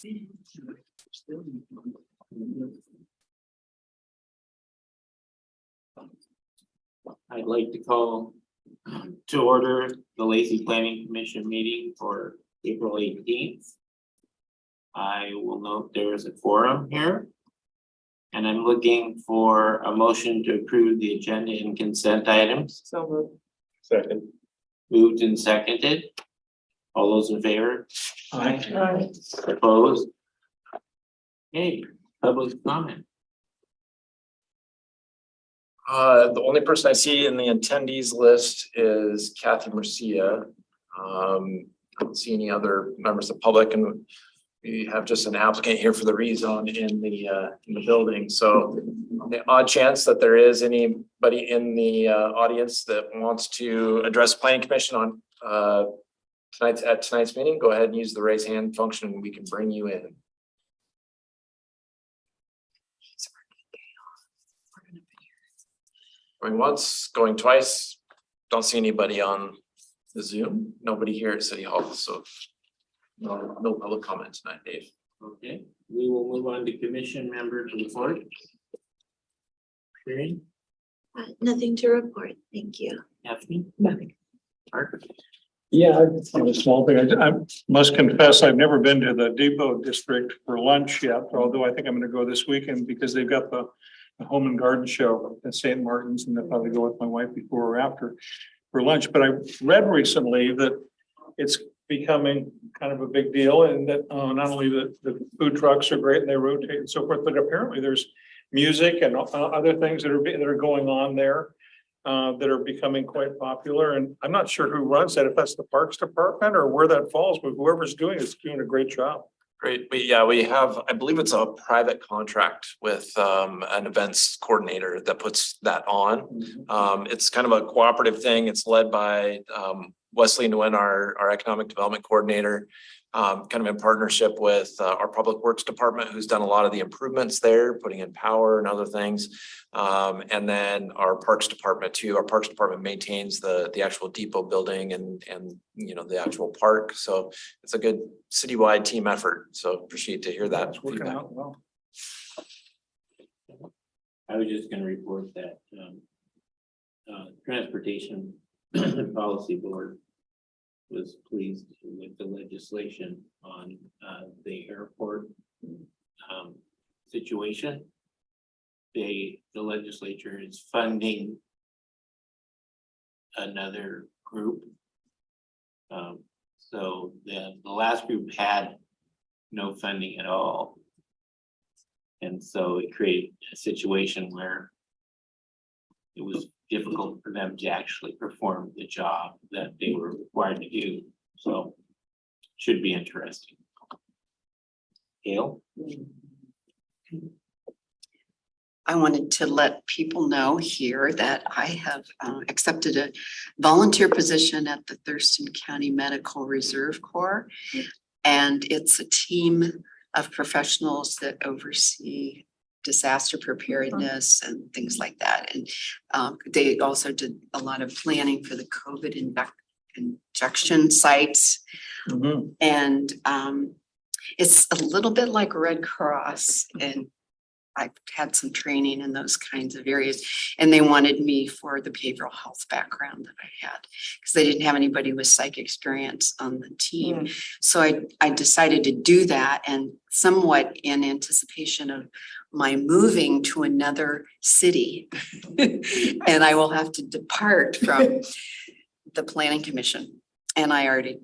I'd like to call to order the Lacey Planning Commission meeting for April 18th. I will note there is a quorum here. And I'm looking for a motion to approve the agenda and consent items. So moved. Second. Moved and seconded. All those in favor? Aye. Opposed? Okay, public comment. The only person I see in the attendees list is Kathy Mercia. I don't see any other members of the public, and we have just an applicant here for the rezone in the building. So the odd chance that there is anybody in the audience that wants to address planning commission on tonight's meeting, go ahead and use the raise hand function and we can bring you in. Going once, going twice. Don't see anybody on the Zoom. Nobody here at City Hall, so no public comment tonight, Dave. Okay, we will move on to commission member report. Shane, Nothing to report, thank you. Daphne, Nothing. Mark. Yeah, it's a small thing. I must confess, I've never been to the Depot District for lunch yet, although I think I'm gonna go this weekend because they've got the Home and Garden Show at St. Martin's, and I'll probably go with my wife before or after for lunch. But I read recently that it's becoming kind of a big deal, and that not only the food trucks are great and they rotate and so forth, but apparently there's music and other things that are going on there that are becoming quite popular. And I'm not sure who runs that, if that's the Parks Department or where that falls, but whoever's doing it is doing a great job. Great. We have, I believe it's a private contract with an events coordinator that puts that on. It's kind of a cooperative thing. It's led by Wesley Nguyen, our economic development coordinator, kind of in partnership with our public works department, who's done a lot of the improvements there, putting in power and other things. And then our parks department too. Our parks department maintains the actual depot building and you know, the actual park. So it's a good citywide team effort. So appreciate to hear that. It's working feedback. out well. I was just gonna report that Transportation Policy Board was pleased with the legislation on the airport situation. The legislature is funding another group. So the last group had no funding at all. And so it created a situation where it was difficult for them to actually perform the job that they were required to do. So should be interesting. Gail? I wanted to let people know here that I have accepted a volunteer position at the Thurston County Medical Reserve Corps. And it's a team of professionals that oversee disaster preparedness and things like that. And they also did a lot of planning for the COVID injection sites. And it's a little bit like Red Cross, and I've had some training in those kinds of areas, and they wanted me for the behavioral health background that I had because they didn't have anybody with psych experience on the team. So I decided to do that, and somewhat in anticipation of my moving to another city and I will have to depart from the planning commission. And I already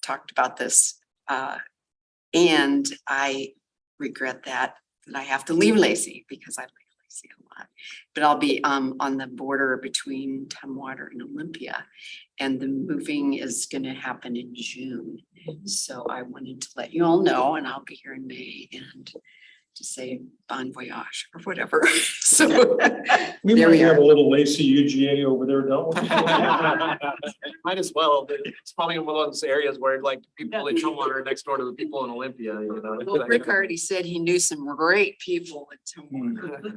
talked about this and I regret that I have to leave Lacey because I like Lacey a lot. But I'll be on the border between Tumwater and Olympia, and the moving is going to happen in June. So I wanted to let you all know, and I'll be here in May, and to say bon voyage or whatever. So We there might we have are. a little Lacey UGA over there, don't we? Might as well. It's probably one of those areas where like people in Tumwater are next door to the people in Olympia, you know. Well, Rick already said he knew some great people at Tumwater.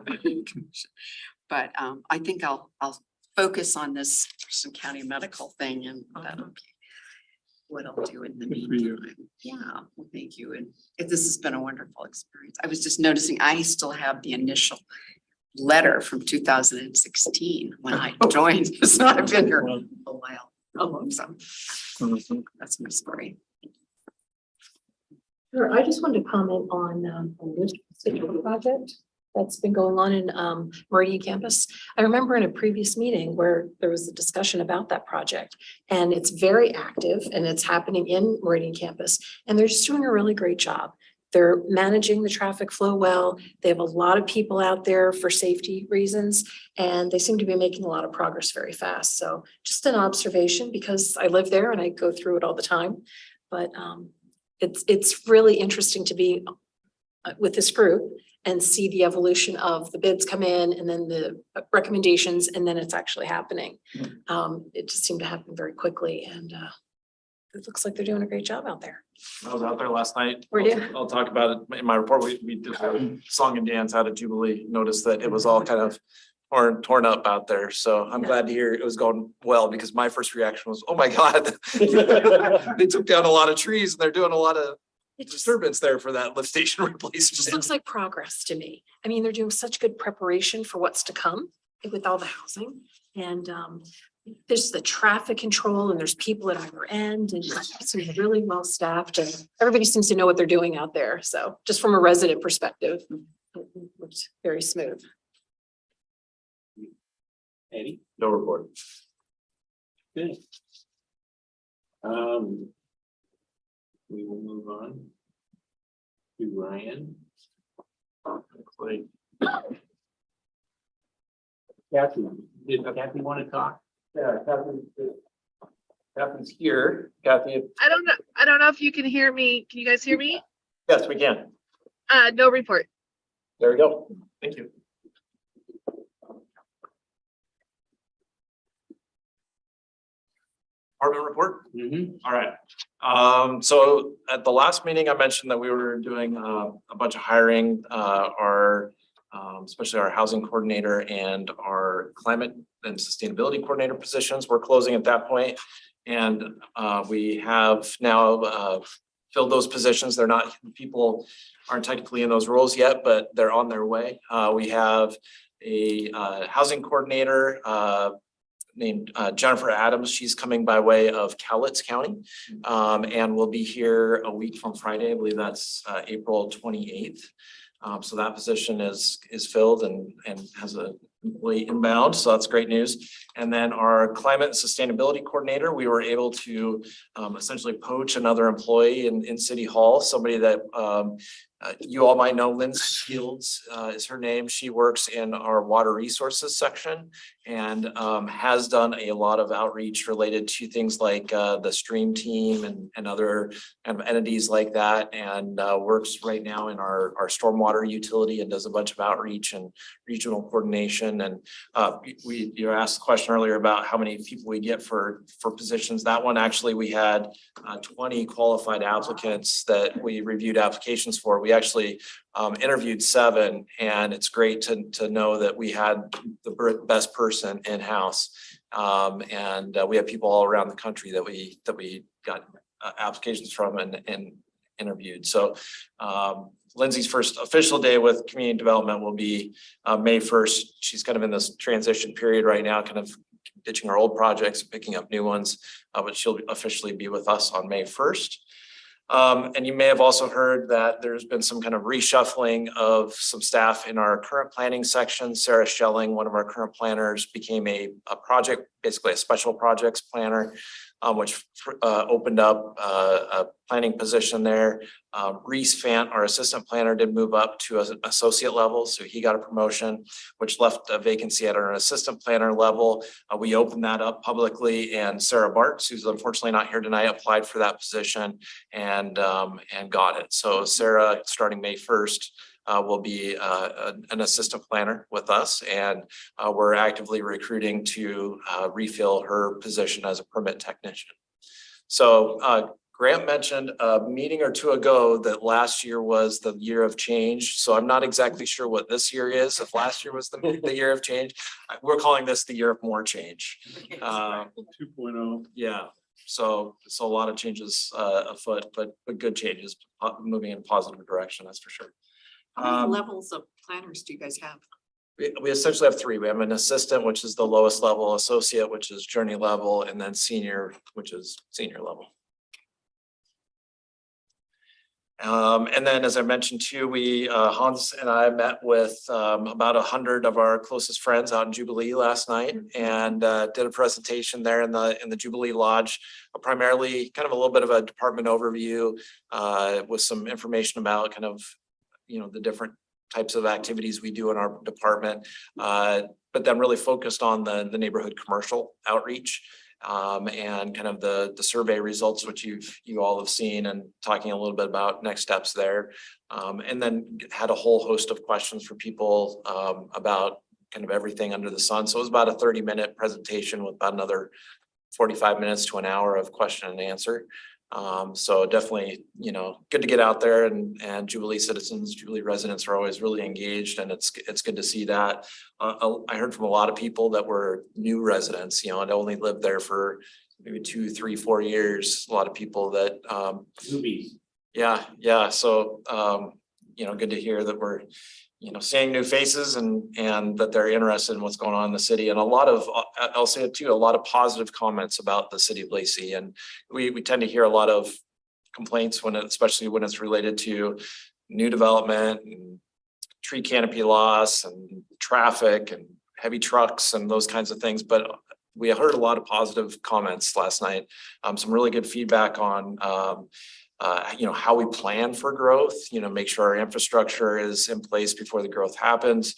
But I think I'll focus on this Thurston County medical thing, and that'll be what I'll do in the Good for you. meantime. Yeah, well, thank you. And this has been a wonderful experience. I was just noticing, I still have the initial letter from 2016 when I joined. So I've been here a while. So that's my story. Sure, I just wanted to comment on this particular project that's been going on in Meridian campus. I remember in a previous meeting where there was a discussion about that project. And it's very active and it's happening in Meridian campus. And they're just doing a really great job. They're managing the traffic flow well. They have a lot of people out there for safety reasons. And they seem to be making a lot of progress very fast. So just an observation because I live there and I go through it all the time. But it's really interesting to be with this group and see the evolution of the bids come in and then the recommendations and then it's actually happening. It just seemed to happen very quickly and it looks like they're doing a great job out there. I was out there last night. Were you? I'll talk about it in my report. We did a song and dance out of Jubilee. Noticed that it was all kind of torn up out there. So I'm Yeah. glad to hear it was going well because my first reaction was, oh my God. They took down a lot of trees and they're doing a lot of It just disturbance there for that lift station It just replacement. looks like progress to me. I mean, they're doing such good preparation for what's to come with all the housing. And there's the traffic control and there's people at either end and it's really well staffed and everybody seems to know what they're doing out there. So just from a resident perspective, it looks very smooth. Eddie? No report. Good. We will move on to Ryan. Kathy, did Kathy want to talk? Yeah, Catherine's here. Kathy, I don't know if you can hear me. Can you guys hear me? yes, we can. No report. There we go. Thank you. Department report? All right. So at the last meeting, I mentioned that we were doing a bunch of hiring, especially our housing coordinator and our climate and sustainability coordinator positions. We're closing at that point. And we have now filled those positions. They're not, people aren't technically in those roles yet, but they're on their way. We have a housing coordinator named Jennifer Adams. She's coming by way of Cowlitz County and will be here a week from Friday. I believe that's April 28th. So that position is filled and has a employee inbound. So that's great news. And then our climate and sustainability coordinator, we were able to essentially poach another employee in City Hall, somebody that you all might know. Lynn Shields is her name. She works in our water resources section and has done a lot of outreach related to things like the stream team and other entities like that, and works right now in our stormwater utility and does a bunch of outreach and regional coordination. And you asked the question earlier about how many people we get for positions. That one, actually, we had 20 qualified applicants that we reviewed applications for. We actually interviewed 7, and it's great to know that we had the best person in-house. And we have people all around the country that we got applications from and interviewed. So Lindsay's first official day with community development will be May 1st. She's kind of in this transition period right now, kind of ditching our old projects, picking up new ones, but she'll officially be with us on May 1st. And you may have also heard that there's been some kind of reshuffling of some staff in our current planning section. Sarah Schelling, one of our current planners, became a project, basically a special projects planner, which opened up a planning position there. Reese Fant, our assistant planner, did move up to an associate level, so he got a promotion, which left a vacancy at our assistant planner level. We opened that up publicly, and Sarah Bartz, who's unfortunately not here tonight, applied for that position and got it. So Sarah, starting May 1st, will be an assistant planner with us, and we're actively recruiting to refill her position as a permit technician. So Grant mentioned a meeting or two ago that last year was the year of change. So I'm not exactly sure what this year is. If last year was the year of change, we're calling this the year of more change. 2.0. Yeah. So a lot of changes afoot, but good changes, moving in a positive direction, that's for sure. How many Um, levels of planners do you guys have? we essentially have three. We have an assistant, which is the lowest level, associate, which is journey level, and then senior, which is senior level. And then, as I mentioned too, Hans and I met with about 100 of our closest friends out in Jubilee last night and did a presentation there in the Jubilee Lodge, primarily kind of a little bit of a department overview with some information about kind of, the different types of activities we do in our department, but then really focused on the neighborhood commercial outreach. And kind of the survey results, which you all have seen, and talking a little bit about next steps there. And then had a whole host of questions for people about kind of everything under the sun. So it was about a 30-minute presentation with about another 45 minutes to an hour of question and answer. So definitely, good to get out there, and Jubilee citizens, Jubilee residents are always really engaged, and it's good to see that. I heard from a lot of people that were new residents, and only lived there for maybe 2, 3, 4 years. A lot of people that, Newbies. yeah. So, good to hear that we're, seeing new faces and that they're interested in what's going on in the city. And a lot of, I'll say it too, a lot of positive comments about the city of Lacey. And we tend to hear a lot of complaints especially when it's related to new development and tree canopy loss and traffic and heavy trucks and those kinds of things. But we heard a lot of positive comments last night. Some really good feedback on, how we plan for growth, make sure our infrastructure is in place before the growth happens.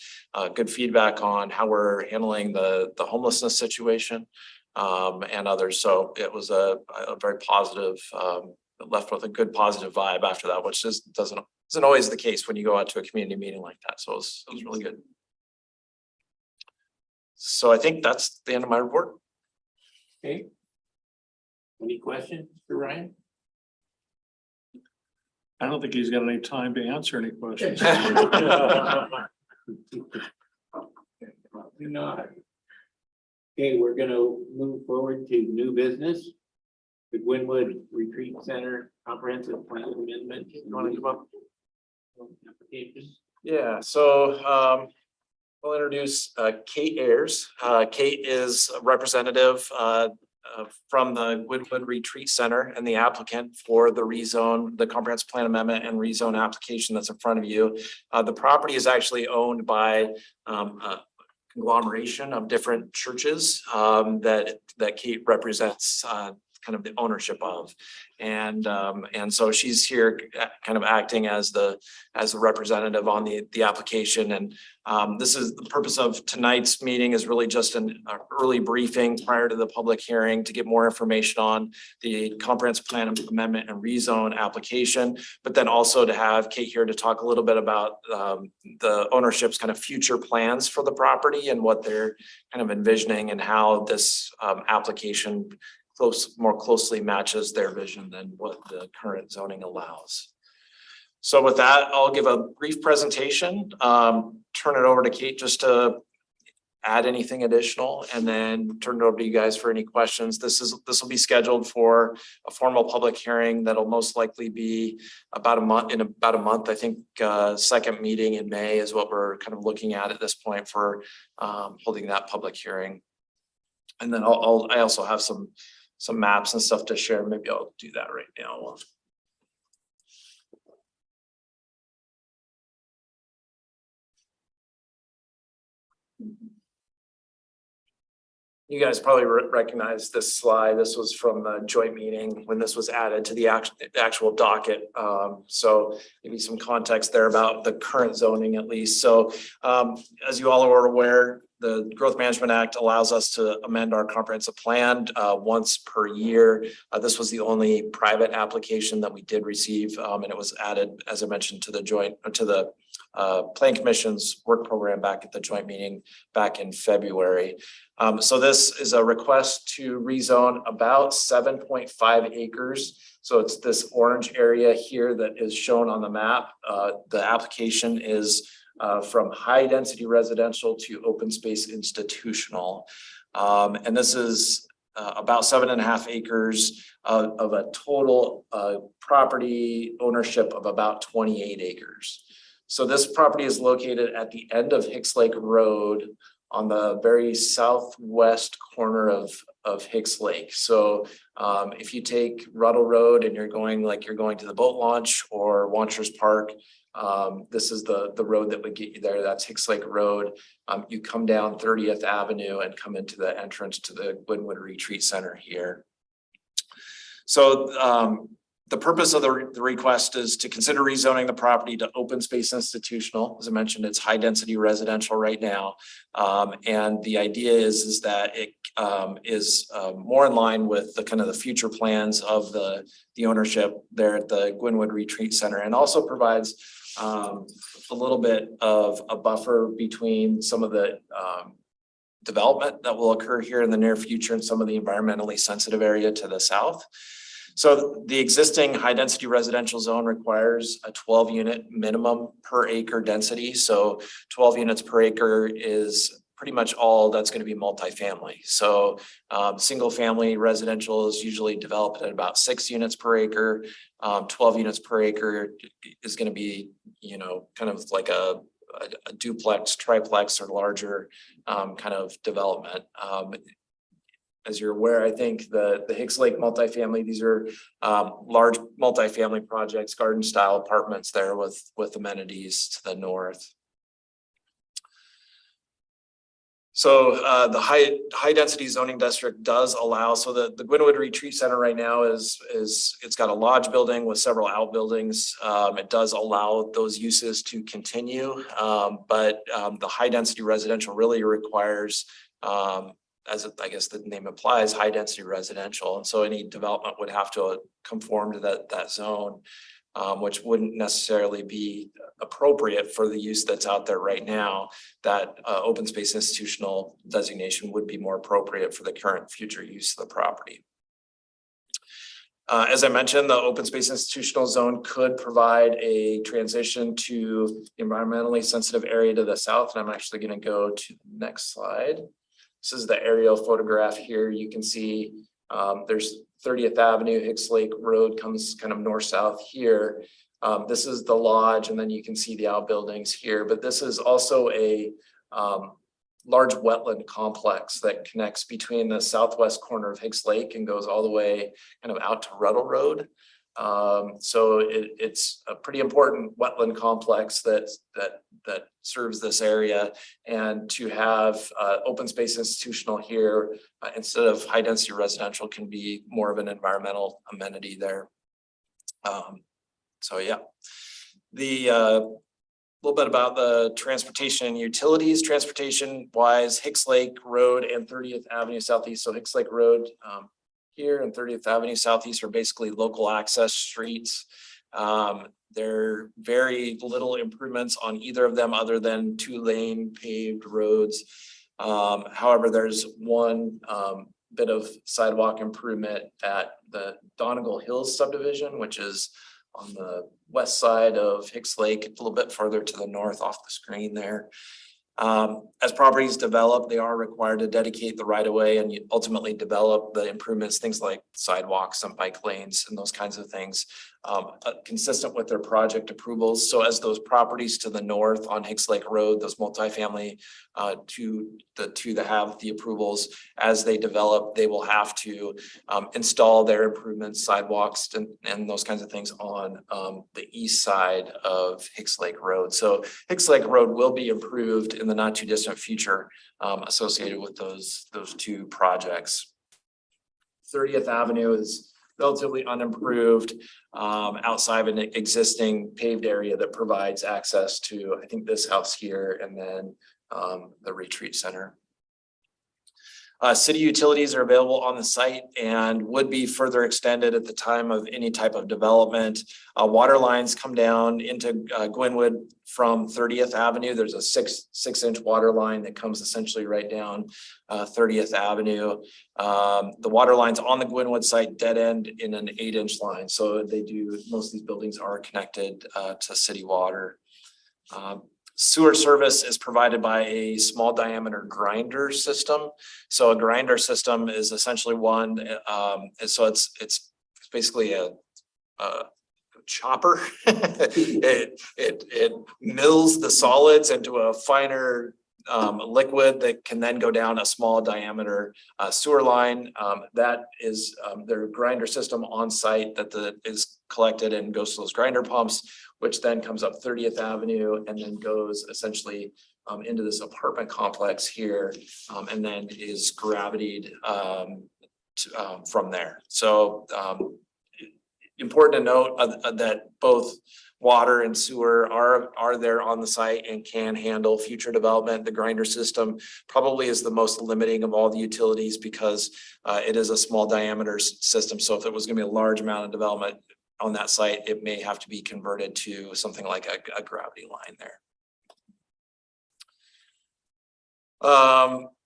Good feedback on how we're handling the homelessness situation, and others. So it was a very positive, left with a good positive vibe after that, which isn't always the case when you go out to a community meeting like that. So it was really good. So I think that's the end of my report. Okay. Any questions for Ryan? I don't think he's got any time to answer any questions. Probably not. Okay, we're gonna move forward to new business. The Gwynwood Retreat Center Comprehensive Plan Amendment. You want to come up? Application. Yeah, so I'll introduce Kate Ayers. Kate is a representative from the Gwynwood Retreat Center and the applicant for the rezone, the comprehensive plan amendment and rezone application that's in front of you. The property is actually owned by a conglomeration of different churches that Kate represents kind of the ownership of. And so she's here kind of acting as the representative on the application. And this is the purpose of tonight's meeting, is really just an early briefing prior to the public hearing to get more information on the comprehensive plan amendment and rezone application, but then also to have Kate here to talk a little bit about the ownership's kind of future plans for the property and what they're kind of envisioning, and how this application more closely matches their vision than what the current zoning allows. So with that, I'll give a brief presentation, turn it over to Kate just to add anything additional, and then turn it over to you guys for any questions. This will be scheduled for a formal public hearing that'll most likely be about a month. I think second meeting in May is what we're kind of looking at this point for holding that public hearing. And then I also have some maps and stuff to share. Maybe I'll do that right now. You guys probably recognize this slide. This was from the joint meeting when this was added to the actual docket. So maybe some context there about the current zoning at least. So as you all are aware, the Growth Management Act allows us to amend our comprehensive plan once per year. This was the only private application that we did receive, and it was added, as I mentioned, to the Plan Commission's work program back at the joint meeting back in February. So this is a request to rezone about 7.5 acres. So it's this orange area here that is shown on the map. The application is from high density residential to open space institutional. And this is about 7.5 acres of a total property ownership of about 28 acres. So this property is located at the end of Hicks Lake Road on the very southwest corner of Hicks Lake. So if you take Ruddle Road and you're going to the boat launch or Wanchers Park, this is the road that would get you there. That's Hicks Lake Road. You come down 30th Avenue and come into the entrance to the Gwynwood Retreat Center here. So the purpose of the request is to consider rezoning the property to open space institutional. As I mentioned, it's high density residential right now. And the idea is that it is more in line with the kind of the future plans of the ownership there at the Gwynwood Retreat Center, and also provides a little bit of a buffer between some of the development that will occur here in the near future and some of the environmentally sensitive area to the south. So the existing high density residential zone requires a 12 unit minimum per acre density. So 12 units per acre is pretty much all that's going to be multifamily. So single family residential is usually developed at about 6 units per acre. 12 units per acre is going to be, you know, kind of like a duplex, triplex, or larger kind of development. As you're aware, I think the Hicks Lake multifamily, these are large multifamily projects, garden style apartments there with amenities to the north. So the high density zoning district does allow, so the Gwynwood Retreat Center right now it's got a lodge building with several outbuildings. It does allow those uses to continue, but the high density residential really requires, as I guess the name implies, high density residential. And so any development would have to conform to that zone, which wouldn't necessarily be appropriate for the use that's out there right now. That open space institutional designation would be more appropriate for the current future use of the property. As I mentioned, the open space institutional zone could provide a transition to the environmentally sensitive area to the south. And I'm actually going to go to the next slide. This is the aerial photograph here. You can see there's 30th Avenue, Hicks Lake Road comes kind of north-south here. This is the lodge, and then you can see the outbuildings here. But this is also a large wetland complex that connects between the southwest corner of Hicks Lake and goes all the way kind of out to Ruddle Road. So it's a pretty important wetland complex that serves this area, and to have open space institutional here instead of high density residential can be more of an environmental amenity there. So yeah, the little bit about the transportation and utilities. Transportation wise, Hicks Lake Road and 30th Avenue Southeast. So Hicks Lake Road here and 30th Avenue Southeast are basically local access streets. There are very little improvements on either of them other than 2-lane paved roads. However, there's one bit of sidewalk improvement at the Donegal Hills subdivision, which is on the west side of Hicks Lake, a little bit further to the north off the screen there. As properties develop, they are required to dedicate the right of way and ultimately develop the improvements, things like sidewalks and bike lanes and those kinds of things, consistent with their project approvals. So as those properties to the north on Hicks Lake Road, those multifamily the two that have the approvals, as they develop, they will have to install their improvements, sidewalks and those kinds of things on the east side of Hicks Lake Road. So Hicks Lake Road will be improved in the not too distant future associated with those two projects. 30th Avenue is relatively unimproved outside of an existing paved area that provides access to, I think, this house here and then the retreat center. City utilities are available on the site and would be further extended at the time of any type of development. Water lines come down into Gwynwood from 30th Avenue. There's a six-inch water line that comes essentially right down 30th Avenue. The water lines on the Gwynwood site dead end in an 8-inch line. So most of these buildings are connected to city water. Sewer service is provided by a small diameter grinder system. So a grinder system is essentially one, and so it's basically a chopper. It mills the solids into a finer liquid that can then go down a small diameter sewer line. That is their grinder system on site that is collected and goes to those grinder pumps, which then comes up 30th Avenue and then goes essentially into this apartment complex here, and then is gravitied from there. So important to note that both water and sewer are there on the site and can handle future development. The grinder system probably is the most limiting of all the utilities because it is a small diameter system. So if it was gonna be a large amount of development on that site, it may have to be converted to something like a gravity line there.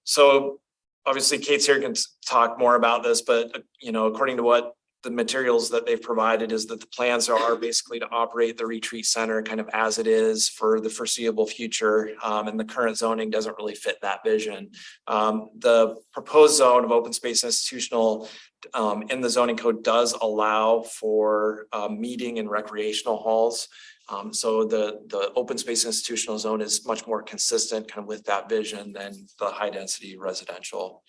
So obviously Kate's here, can talk more about this, but you know, according to what the materials that they've provided is that the plans are basically to operate the retreat center kind of as it is for the foreseeable future. And the current zoning doesn't really fit that vision. The proposed zone of open space institutional in the zoning code does allow for meeting and recreational halls. So the open space institutional zone is much more consistent kind of with that vision than the high density residential.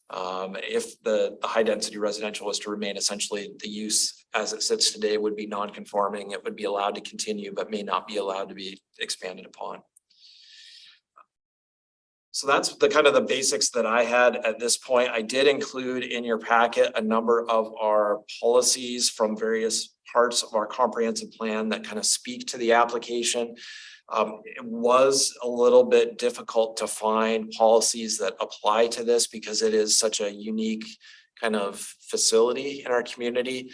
If the high density residential was to remain, essentially the use as it sits today would be non-conforming. It would be allowed to continue, but may not be allowed to be expanded upon. So that's the kind of the basics that I had at this point. I did include in your packet a number of our policies from various parts of our comprehensive plan that kind of speak to the application. It was a little bit difficult to find policies that apply to this because it is such a unique kind of facility in our community.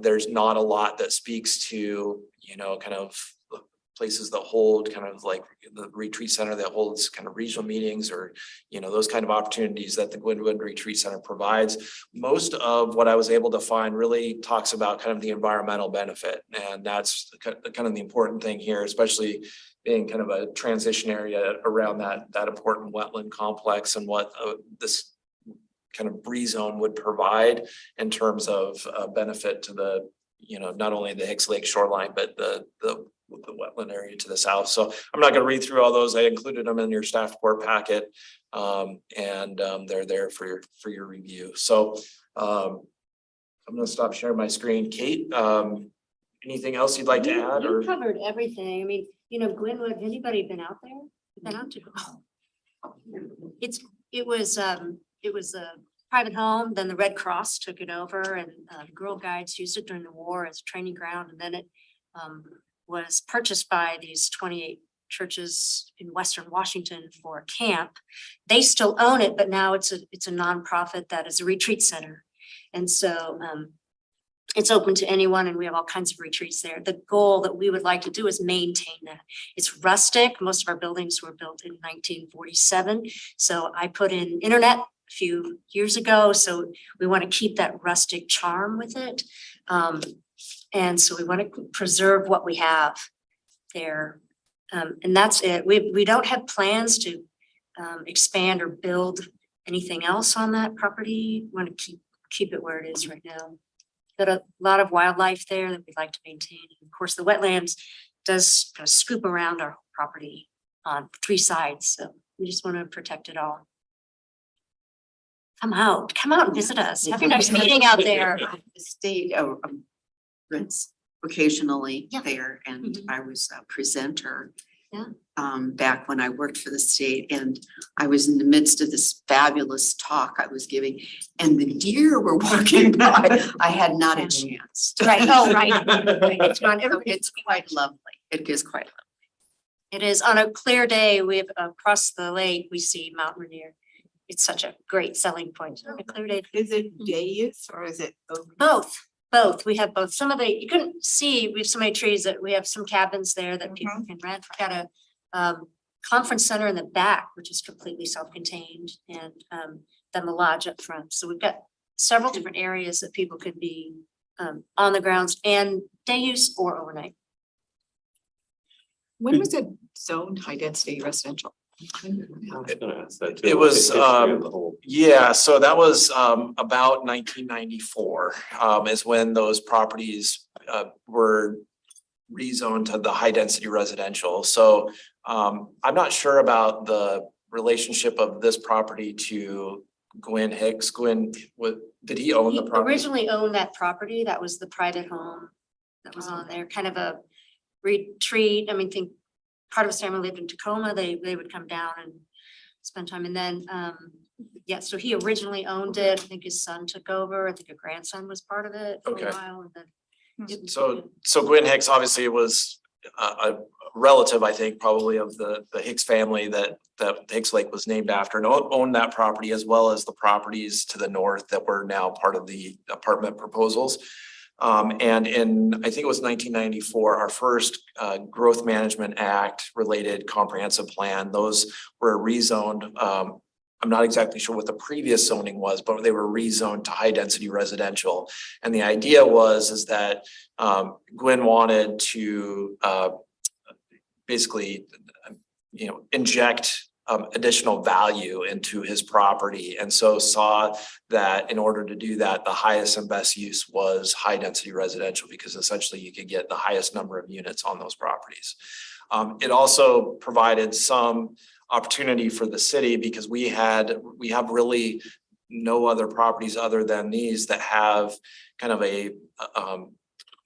There's not a lot that speaks to, you know, kind of places that hold kind of like the retreat center that holds kind of regional meetings or, you know, those kind of opportunities that the Gwynwood Retreat Center provides. Most of what I was able to find really talks about kind of the environmental benefit. And that's kind of the important thing here, especially being kind of a transition area around that important wetland complex and what this kind of bree zone would provide in terms of benefit to the, you know, not only the Hicks Lake shoreline, but the wetland area to the south. So I'm not going to read through all those. I included them in your staff report packet, and they're there for your review. So I'm going to stop sharing my screen. Kate, anything else you'd like to add? You Or covered everything. I mean, you know, Gwynwood, anybody been out there? Been out to? It was a private home, then the Red Cross took it over and Girl Guides used it during the war as a training ground. And then it was purchased by these 28 churches in Western Washington for a camp. They still own it, but now it's a nonprofit that is a retreat center. And so it's open to anyone and we have all kinds of retreats there. The goal that we would like to do is maintain that. It's rustic. Most of our buildings were built in 1947. So I put in internet a few years ago. So we want to keep that rustic charm with it. And so we want to preserve what we have there. And that's it. We don't have plans to expand or build anything else on that property. We want to keep it where it is right now. Got a lot of wildlife there that we'd like to maintain. And of course, the wetlands does kind of scoop around our property on 3 sides. So we just want to protect it all. Come out and visit us. Have your next meeting out there. The state rents occasionally Yeah. there, and I was a presenter. Yeah. Back when I worked for the state, and I was in the midst of this fabulous talk I was giving, and the deer were walking by. I had not a chance. to- Right, oh, right. Right. It's gone. So it's quite lovely. It is quite lovely. It is on a clear day. We have across the lake, we see Mount Rainier. It's such a great selling point. On a clear day. Is it day use or is it? Both. We have both. Some of you couldn't see, we have so many trees that we have some cabins there that people can rent. We've got a conference center in the back, which is completely self-contained, and then the lodge up front. So we've got several different areas that people could be on the grounds and day use or overnight. When was it zoned high density residential? It was, yeah, so that was about 1994 is when those properties were rezoned to the high density residential. So I'm not sure about the relationship of this property to Gwynn Hicks. Gwynn, did he own He the property? originally owned that property. That was the private home that was on there, kind of a retreat. I mean, think part of his family lived in Tacoma. They would come down and spend time. And then, yeah, so he originally owned it. I think his son took over. I think a grandson was part of it for Okay. a while. And then So Gwynn Hicks obviously was a relative, I think, probably of the Hicks family that Hicks Lake was named after, and owned that property as well as the properties to the north that were now part of the apartment proposals. And in, I think it was 1994, our first Growth Management Act related comprehensive plan, those were rezoned. I'm not exactly sure what the previous zoning was, but they were rezoned to high density residential. And the idea is that Gwynn wanted to basically, inject additional value into his property, and so saw that in order to do that, the highest and best use was high density residential, because essentially you could get the highest number of units on those properties. It also provided some opportunity for the city, because we have really no other properties other than these that have kind of a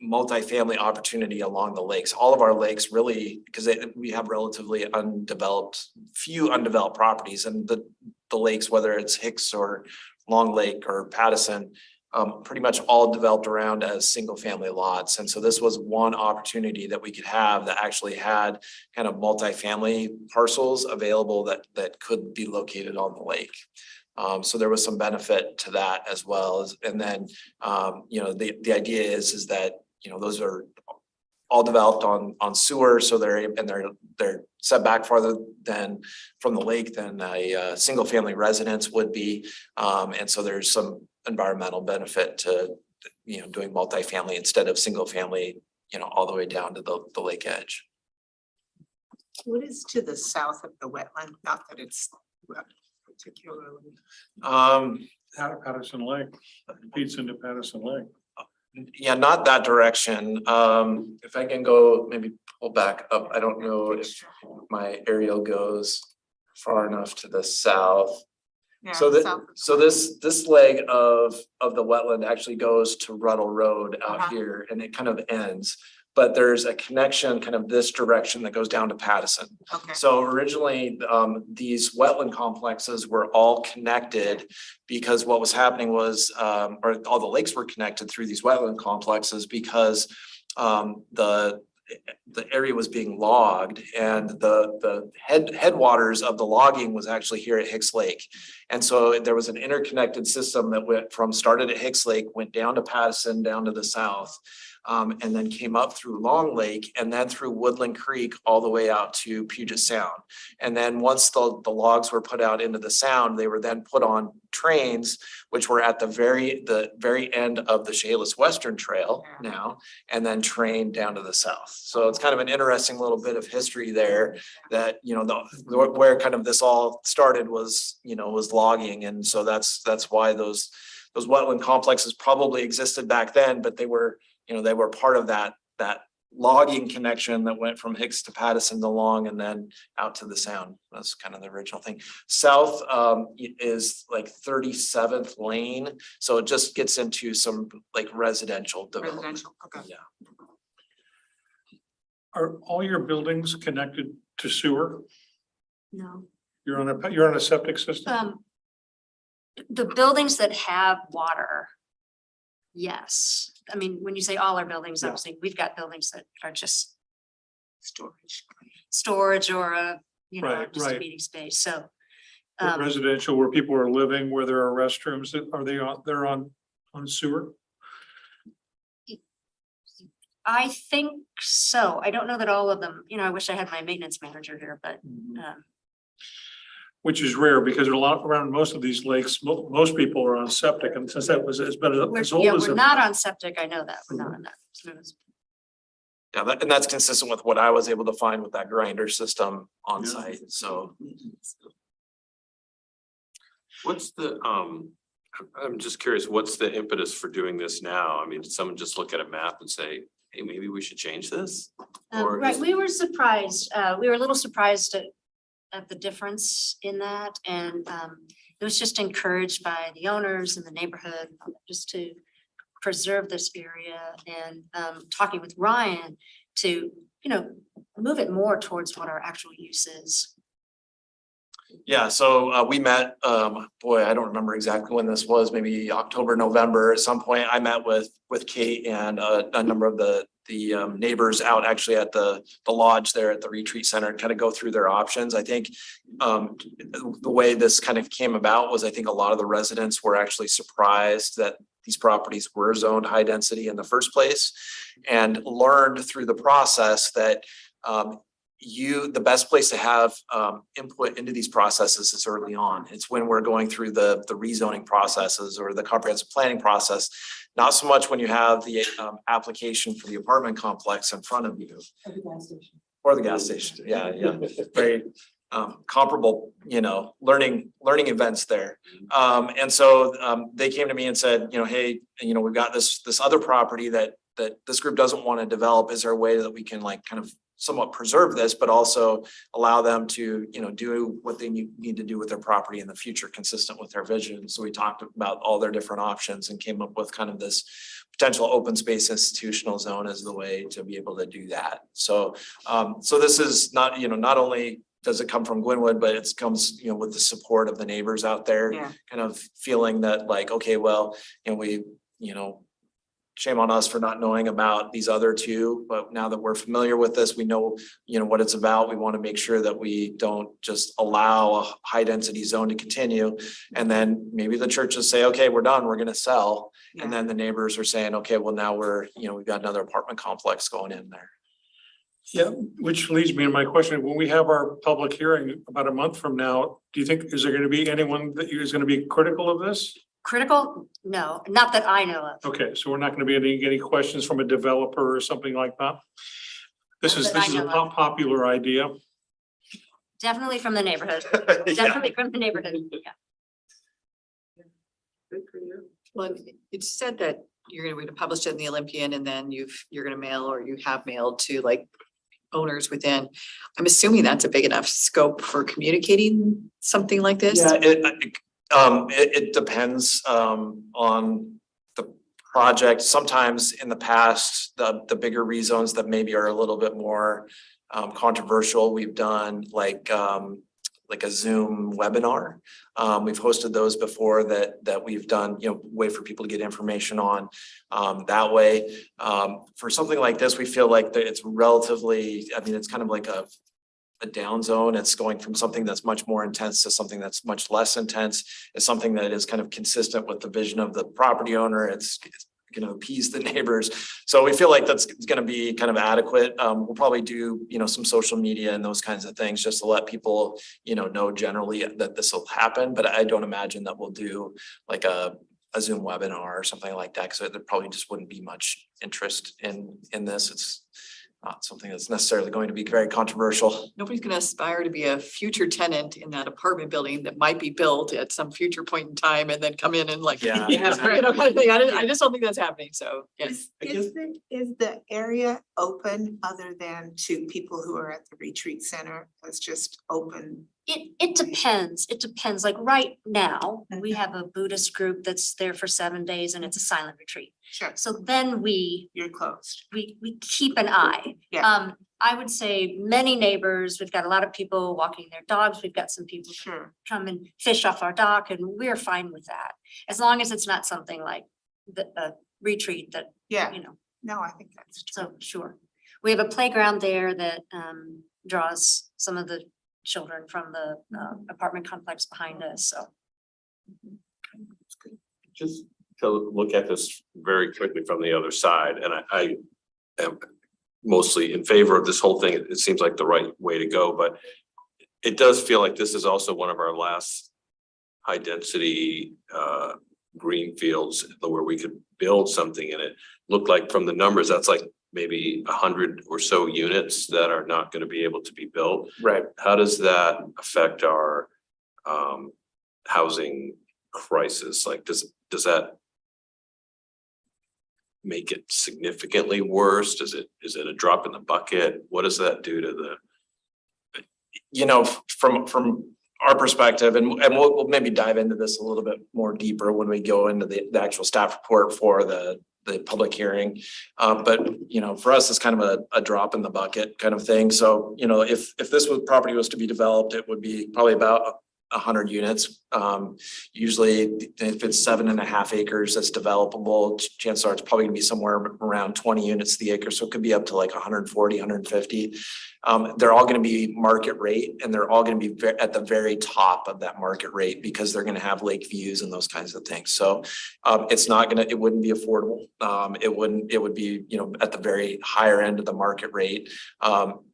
multifamily opportunity along the lakes. All of our lakes really, because we have relatively few undeveloped properties, and the lakes, whether it's Hicks or Long Lake or Pattison, pretty much all developed around as single family lots. And so this was one opportunity that we could have that actually had kind of multifamily parcels available that could be located on the lake. So there was some benefit to that as well. And then, the idea is that, those are all developed on sewer, so they're set back farther than from the lake than a single family residence would be. And so there's some environmental benefit to, doing multifamily instead of single family, all the way down to the lake edge. What is to the south of the wetland? Not that it's particularly. Patterson Lake, feeds into Patterson Lake. Yeah, not that direction. If I can go, maybe pull back up. I don't know if my aerial goes far enough to the south. Yeah, So south of- this leg of the wetland actually goes to Ruddle Road out Uh-huh. here, and it kind of ends. But there's a connection kind of this direction that goes down to Pattison. Okay. So originally, these wetland complexes were all connected, because what was happening was, or all the lakes were connected through these wetland complexes, because the area was being logged, and the headwaters of the logging was actually here at Hicks Lake. And so there was an interconnected system that started at Hicks Lake, went down to Pattison, down to the south. And then came up through Long Lake, and then through Woodland Creek all the way out to Puget Sound. And then once the logs were put out into the sound, they were then put on trains, which were at the very end of the Chehalis Western Trail now, and then trained down to the south. So it's kind of an interesting little bit of history there that, where kind of this all started was logging. And so that's why those wetland complexes probably existed back then, but they were part of that logging connection that went from Hicks to Pattison to Long and then out to the sound. That's kind of the original thing. South is like 37th Lane. So it just gets into some like residential development. Residential, okay. Yeah. Are all your buildings connected to sewer? no. You're on a septic system? The buildings that have water, yes. I mean, when you say all our buildings, Yeah. obviously, we've got buildings that are just Storage. storage or Right, just a right. meeting space, so. But residential where people are living, where there are restrooms, they're on sewer? I think so. I don't know that all of them, I wish I had my maintenance manager here, but Which is rare, because there are a lot around most of these lakes, most people are on septic, and since that was as been as old as. we're not on septic. I know that. We're not on that. So it's- Yeah, and that's consistent with what I was able to find with that grinder system on site, so. What's the, I'm just curious, what's the impetus for doing this now? I mean, did someone just look at a map and say, hey, maybe we should change this? Or Right, is- we were surprised, we were a little surprised at the difference in that, and it was just encouraged by the owners and the neighborhood just to preserve this area, and talking with Ryan to, move it more towards what our actual use is. Yeah, so we met, boy, I don't remember exactly when this was, maybe October, November, at some point. I met with Kate and a number of the neighbors out actually at the lodge there at the retreat center and kind of go through their options. I think the way this kind of came about was I think a lot of the residents were actually surprised that these properties were zoned high density in the first place, and learned through the process that the best place to have input into these processes is early on. It's when we're going through the rezoning processes or the comprehensive planning process, not so much when you have the application for the apartment complex in front of you. Or the gas station, yeah, very comparable, learning events there. And so they came to me and said, hey, we've got this other property that this group doesn't want to develop. Is there a way that we can kind of somewhat preserve this, but also allow them to, do what they need to do with their property in the future, consistent with their vision? So we talked about all their different options and came up with kind of this potential open space institutional zone as the way to be able to do that. So, so this is not, not only does it come from Glenwood, but it comes, with the support of the neighbors out there, kind of feeling that okay, well, we, shame on us for not knowing about these other two, but now that we're familiar with this, we know, what it's about. We want to make sure that we don't just allow a high density zone to continue. And then maybe the churches say, okay, we're done, we're going to sell. And then the neighbors are saying, okay, well now we've got another apartment complex going in there. Yeah, which leads me to my question. When we have our public hearing about a month from now, do you think, is there going to be anyone that is going to be critical of this? Critical? No, not that I know of. Okay, so we're not going to be getting any questions from a developer or something like that? This Not is that I a know of. popular idea. Definitely from the neighborhood, Yeah. definitely from the neighborhood, yeah. Well, it's said that you're gonna publish it in the Olympian and then you're gonna mail or you have mailed to owners within. I'm assuming that's a big enough scope for communicating something like this. Yeah, it depends on the project. Sometimes in the past, the bigger rezones that maybe are a little bit more controversial, we've done like a Zoom webinar. We've hosted those before that we've done, way for people to get information on that way. For something like this, we feel like that it's relatively, it's kind of like a down zone. It's going from something that's much more intense to something that's much less intense. It's something that is kind of consistent with the vision of the property owner. It's going to appease the neighbors. So we feel like that's going to be kind of adequate. We'll probably do, some social media and those kinds of things just to let people, know generally that this will happen. But I don't imagine that we'll do like a Zoom webinar or something like that, because there probably just wouldn't be much interest in this. It's not something that's necessarily going to be very controversial. Nobody's gonna aspire to be a future tenant in that apartment building that might be built at some future point in time and then come in and Yeah. kind of thing. I just don't think that's happening. So, yes. Is the area open other than to people who are at the retreat center? It's just open. It depends. It depends. Like right now, we have a Buddhist group that's there for 7 days and it's a silent retreat. Sure. So then You're closed. we keep an eye. Yeah. I would say many neighbors, we've got a lot of people walking their dogs. We've got some people who Sure. come and fish off our dock, and we're fine with that. As long as it's not something like a retreat that, Yeah. know, No, I think that's true. so sure. We have a playground there that draws some of the children from the apartment complex behind us, so. Just to look at this very quickly from the other side, and I am mostly in favor of this whole thing. It seems like the right way to go, but it does feel like this is also one of our last high density green fields where we could build something in it. Looked like from the numbers, that's like maybe 100 or so units that are not gonna be able to be built. Right. How does that affect our housing crisis? Like, does that make it significantly worse? Is it a drop in the bucket? What does that do to the? You know, from our perspective, and we'll maybe dive into this a little bit more deeper when we go into the actual staff report for the public hearing. But, you know, for us, it's kind of a drop in the bucket kind of thing. So, you know, if this property was to be developed, it would be probably about 100 units. Usually if it's 7.5 acres that's developable, chances are it's probably gonna be somewhere around 20 units to the acre. So it could be up to like 140, 150. They're all gonna be market rate, and they're all gonna be at the very top of that market rate because they're gonna have lake views and those kinds of things. So it wouldn't be affordable. It would be, you know, at the very higher end of the market rate.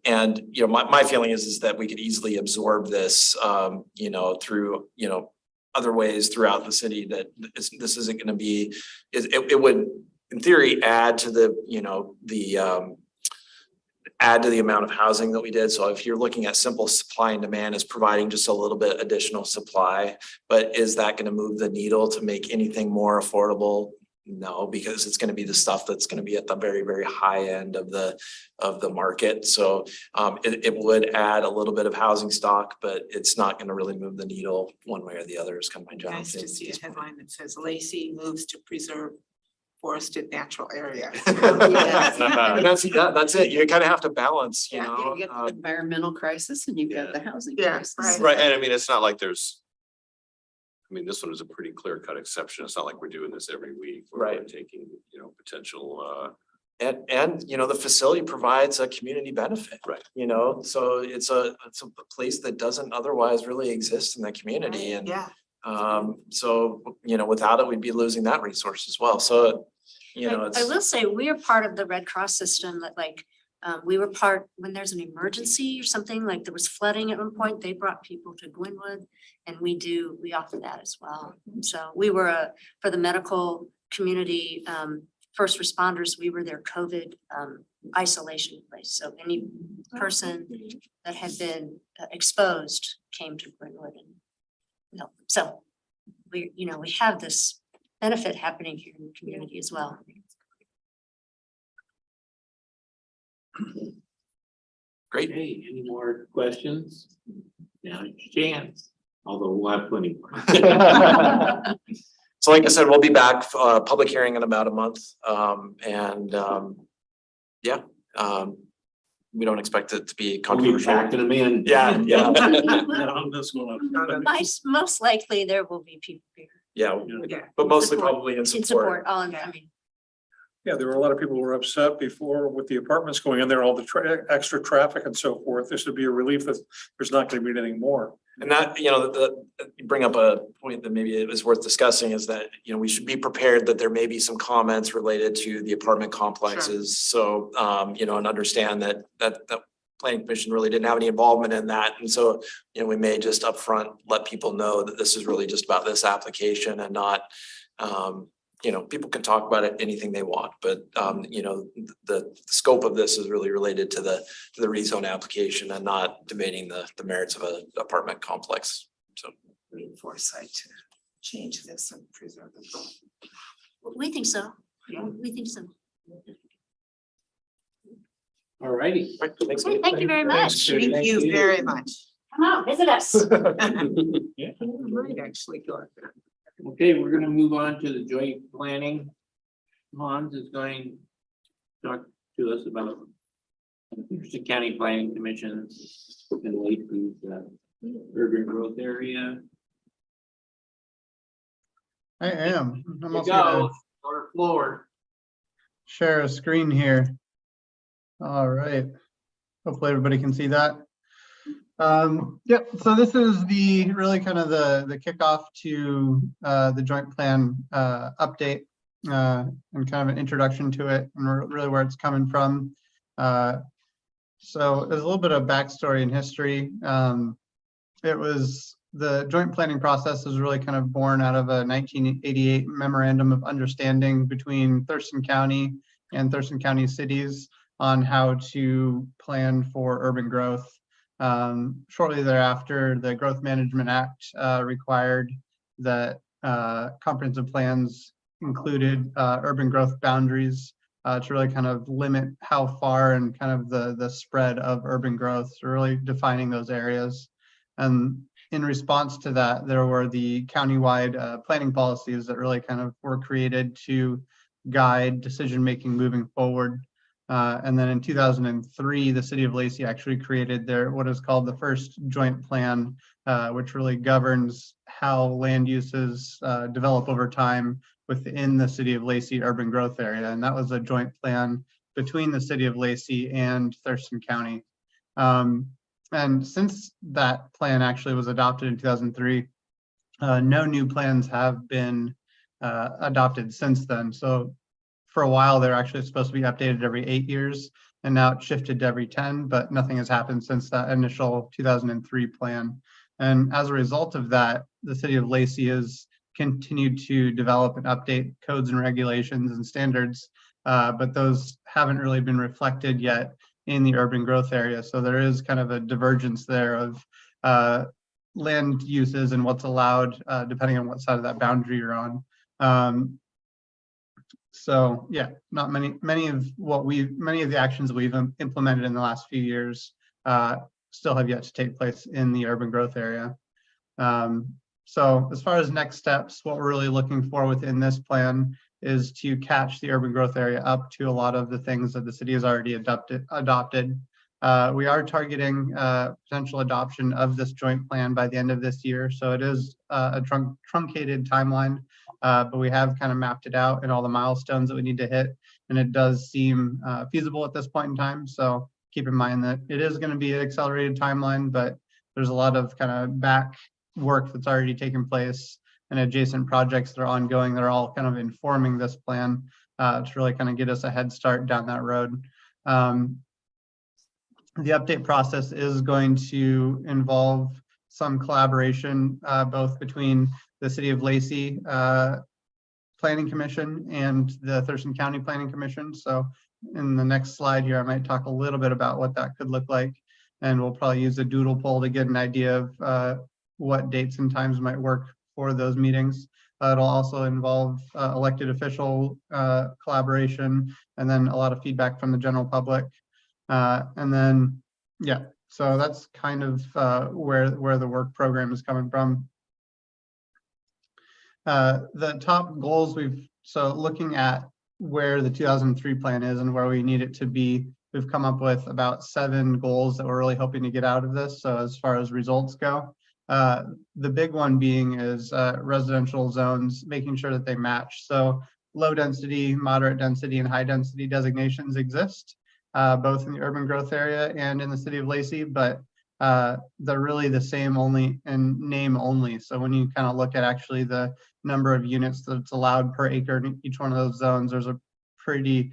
And, you know, my feeling is that we could easily absorb this, you know, through, you know, other ways throughout the city, that this isn't gonna be, it would, in theory, add to the, you know, add to the amount of housing that we did. So if you're looking at simple supply and demand as providing just a little bit additional supply, but is that gonna move the needle to make anything more affordable? No, because it's gonna be the stuff that's gonna be at the very, very high end of the market. So it would add a little bit of housing stock, but it's not gonna really move the needle one way or the other, is kind of my general Nice to feeling. see a headline that says Lacey moves to preserve forested natural area. And that's it. You kind of have to balance, you Yeah, know. you get the environmental crisis and you've got the housing crisis. Right, and I mean, it's not like I mean, this one is a pretty clear-cut exception. It's not like we're doing this every week. We're Right. taking, you know, potential, And, you know, the facility provides a community benefit. Right. You know, so it's a place that doesn't otherwise really exist in the community, and Yeah, so, you know, without it, we'd be losing that resource as well. So, you know, I will say, we are part of the Red Cross system that like, we were part, when there's an emergency or something, like there was flooding at one point, they brought people to Glenwood. And we offer that as well. So we were for the medical community, first responders, we were their COVID isolation place. So any person that had been exposed came to Glenwood and helped them. So we, you know, we have this benefit happening here in the community as well. great. Okay, any more questions? Now it's your chance, although we'll have plenty more. So like I said, we'll be back, public hearing in about a month. We don't expect it to be We'll be controversial. packing them in. Yeah, yeah. On this one. Most likely there will be people here Yeah, yeah. but mostly Support. probably in in support. support, I mean, Yeah, there were a lot of people who were upset before with the apartments going in there, all the extra traffic and so forth. This would be a relief that there's not gonna be anything more. And that, you know, you bring up a point that maybe it is worth discussing, is that, you know, we should be prepared that there may be some comments related to the apartment complexes. So, you know, and understand that planning commission really didn't have any involvement in that. And so, you know, we may just upfront let people know that this is really just about this application and not, you know, people can talk about it, anything they want, but, you know, the scope of this is really related to the rezone application and not debating the merits of an apartment complex. So. Great foresight to change this and preserve it. we think so. We think so. All righty. Thanks. Okay, thank you very Thanks, much. Katie. Thank you very much. Come out, visit us. Might actually go up there. Okay, we're gonna move on to the joint planning. Hans is going to talk to us about Thurston County Planning Commission and Lacey's urban growth area. I am. I'm You also gonna go, or floor. share a screen here. All right. Hopefully everybody can see that. Yep, so this is the really kind of the kickoff to the joint plan update and kind of an introduction to it and really where it's coming from. So there's a little bit of backstory and history. It was the joint planning process is really kind of born out of a 1988 memorandum of understanding between Thurston County and Thurston County cities on how to plan for urban growth. Shortly thereafter, the Growth Management Act required that comprehensive plans included urban growth boundaries to really kind of limit how far and kind of the spread of urban growth, so really defining those areas. And in response to that, there were the countywide planning policies that really kind of were created to guide decision-making moving forward. And then in 2003, the city of Lacey actually created their what is called the first joint plan, which really governs how land uses develop over time within the city of Lacey urban growth area. And that was a joint plan between the city of Lacey and Thurston County. And since that plan actually was adopted in 2003, no new plans have been adopted since then. So for a while, they're actually supposed to be updated every 8 years, and now it's shifted to every 10, but nothing has happened since that initial 2003 plan. And as a result of that, the city of Lacey has continued to develop and update codes and regulations and standards, but those haven't really been reflected yet in the urban growth area. So there is kind of a divergence there of land uses and what's allowed, depending on what side of that boundary you're on. So yeah, not many of the actions we've implemented in the last few years still have yet to take place in the urban growth area. So as far as next steps, what we're really looking for within this plan is to catch the urban growth area up to a lot of the things that the city has already adopted. We are targeting potential adoption of this joint plan by the end of this year. So it is a truncated timeline, but we have kind of mapped it out and all the milestones that we need to hit. And it does seem feasible at this point in time. So keep in mind that it is going to be an accelerated timeline, but there's a lot of kind of back work that's already taken place and adjacent projects that are ongoing that are all kind of informing this plan to really kind of get us a head start down that road. The update process is going to involve some collaboration both between the City of Lacey Planning Commission and the Thurston County Planning Commission. So in the next slide here, I might talk a little bit about what that could look like. And we'll probably use a doodle poll to get an idea of what dates and times might work for those meetings. It'll also involve elected official collaboration and then a lot of feedback from the general public. And then, yeah, so that's kind of where the work program is coming from. The top goals so looking at where the 2003 plan is and where we need it to be, we've come up with about 7 goals that we're really hoping to get out of this. So as far as results go, the big one being is residential zones, making sure that they match. So low density, moderate density, and high density designations exist, both in the urban growth area and in the City of Lacey, but they're really the same only in name only. So when you kind of look at actually the number of units that's allowed per acre in each one of those zones, there's a pretty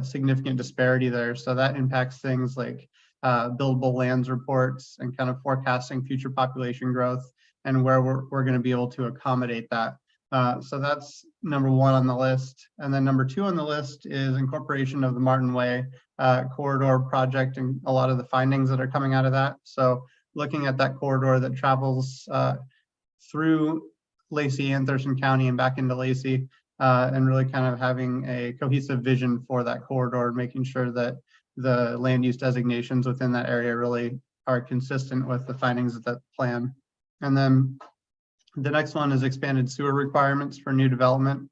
significant disparity there. So that impacts things like buildable lands reports and kind of forecasting future population growth and where we're going to be able to accommodate that. So that's number 1 on the list. And then number 2 on the list is incorporation of the Martin Way corridor project and a lot of the findings that are coming out of that. So looking at that corridor that travels through Lacey and Thurston County and back into Lacey, and really kind of having a cohesive vision for that corridor, making sure that the land use designations within that area really are consistent with the findings of that plan. And then the next one is expanded sewer requirements for new development,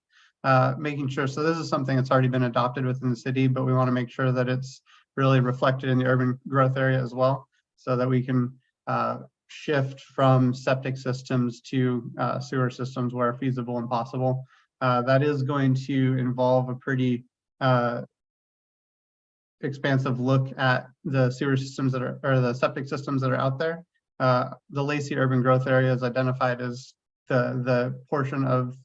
making sure, so this is something that's already been adopted within the city, but we want to make sure that it's really reflected in the urban growth area as well, so that we can shift from septic systems to sewer systems where feasible and possible. That is going to involve a pretty expansive look at the sewer systems that are, or the septic systems that are out there. The Lacey urban growth area is identified as the portion of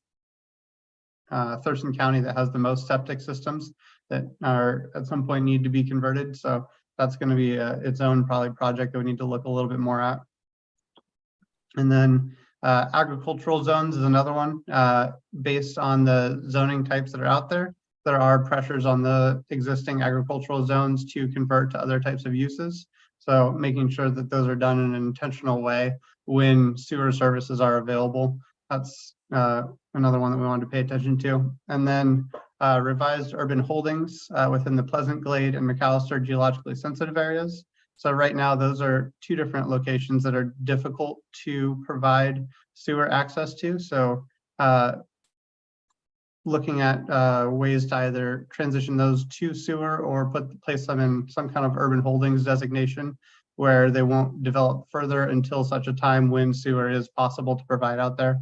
Thurston County that has the most septic systems that are at some point need to be converted. So that's going to be its own probably project that we need to look a little bit more at. And then agricultural zones is another one based on the zoning types that are out there. there are pressures on the existing agricultural zones to convert to other types of uses. So making sure that those are done in an intentional way when sewer services are available. That's another one that we wanted to pay attention to. And then revised urban holdings within the Pleasant Glade and McAllister geologically sensitive areas. So right now, those are two different locations that are difficult to provide sewer access to. So looking at ways to either transition those to sewer or place them in some kind of urban holdings designation where they won't develop further until such a time when sewer is possible to provide out there.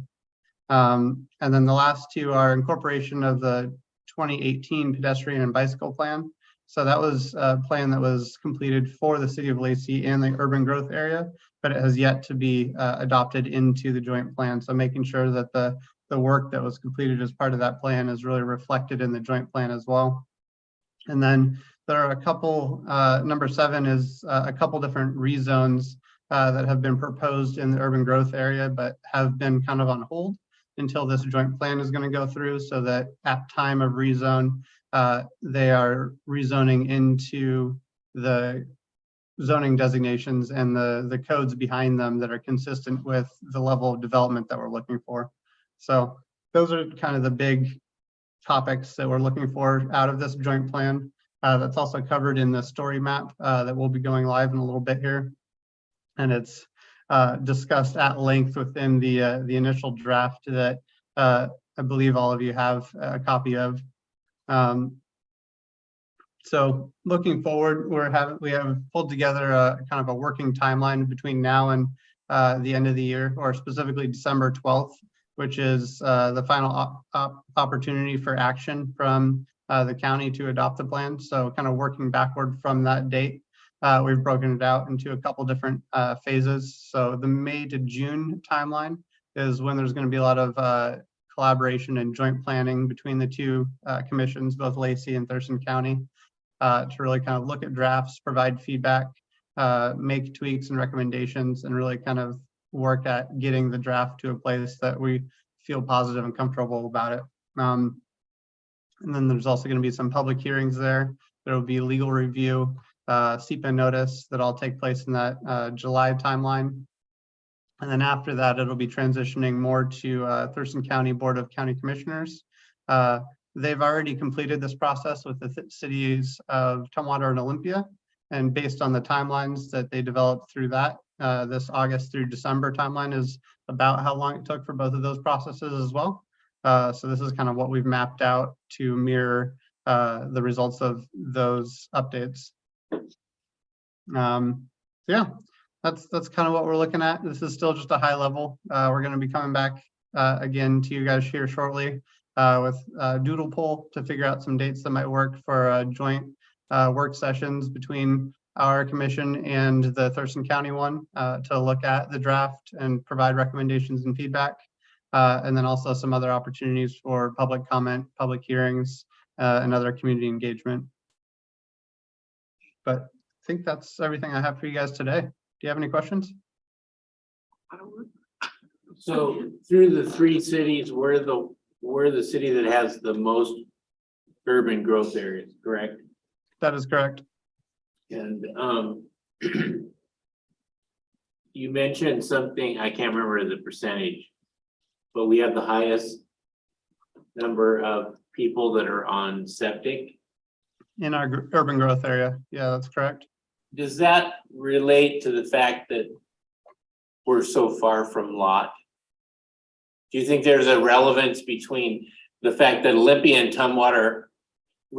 And then the last two are incorporation of the 2018 pedestrian and bicycle plan. So that was a plan that was completed for the city of Lacey and the urban growth area, but it has yet to be adopted into the joint plan. So making sure that the work that was completed as part of that plan is really reflected in the joint plan as well. And then there are a couple, number 7 is a couple different rezones that have been proposed in the urban growth area, but have been kind of on hold until this joint plan is going to go through, so that at time of rezone, they are rezoning into the zoning designations and the codes behind them that are consistent with the level of development that we're looking for. So those are kind of the big topics that we're looking for out of this joint plan. That's also covered in the story map that will be going live in a little bit here. And it's discussed at length within the initial draft that I believe all of you have a copy of. So looking forward, we have pulled together a kind of a working timeline between now and the end of the year, or specifically December 12th, which is the final opportunity for action from the county to adopt the plan. So kind of working backward from that date, we've broken it out into a couple different phases. So the May to June timeline is when there's going to be a lot of collaboration and joint planning between the two commissions, both Lacey and Thurston County, to really kind of look at drafts, provide feedback, make tweaks and recommendations, and really kind of work at getting the draft to a place that we feel positive and comfortable about it. And then there's also going to be some public hearings there. There will be legal review, CEPA notice that all take place in that July timeline. And then after that, it'll be transitioning more to Thurston County Board of County Commissioners. They've already completed this process with the cities of Tumwater and Olympia. And based on the timelines that they developed through that, this August through December timeline is about how long it took for both of those processes as well. So this is kind of what we've mapped out to mirror the results of those updates. Yeah, that's kind of what we're looking at. This is still just a high level. We're going to be coming back again to you guys here shortly with Doodle Poll to figure out some dates that might work for joint work sessions between our commission and the Thurston County one to look at the draft and provide recommendations and feedback. And then also some other opportunities for public comment, public hearings, and other community engagement. But I think that's everything I have for you guys today. Do you have any questions? So through the 3 cities, we're the city that has the most urban growth areas, correct? That is correct. And you mentioned something, I can't remember the percentage, but we have the highest number of people that are on septic. In our urban growth area. Yeah, that's correct. Does that relate to the fact that we're so far from lot? Do you think there's a relevance between the fact that Olympia and Tumwater,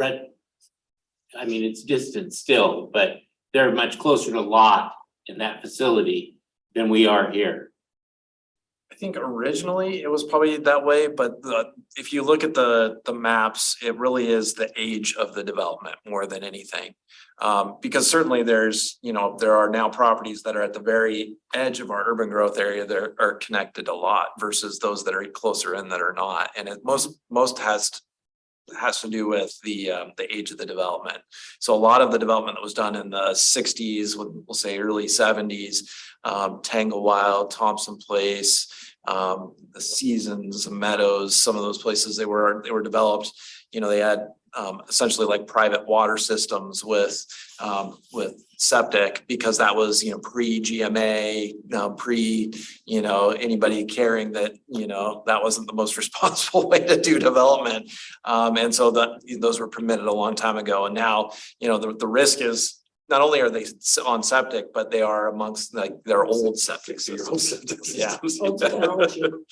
I mean, it's distant still, but they're much closer to lot in that facility than we are here? I think originally it was probably that way, but if you look at the maps, it really is the age of the development more than anything. Because certainly there's, there are now properties that are at the very edge of our urban growth area that are connected a lot versus those that are closer in that are not. And it most has to do with the age of the development. So a lot of the development that was done in the 60s, we'll say early 70s, Tanglewild, Thompson Place, the Seasons, Meadows, some of those places they were developed, they had essentially like private water systems with septic, because that was, pre-GMA, anybody caring that, that wasn't the most responsible way to do development. And so those were permitted a long time ago. And now, the risk is not only are they on septic, but they are amongst like their old septic systems. Yeah.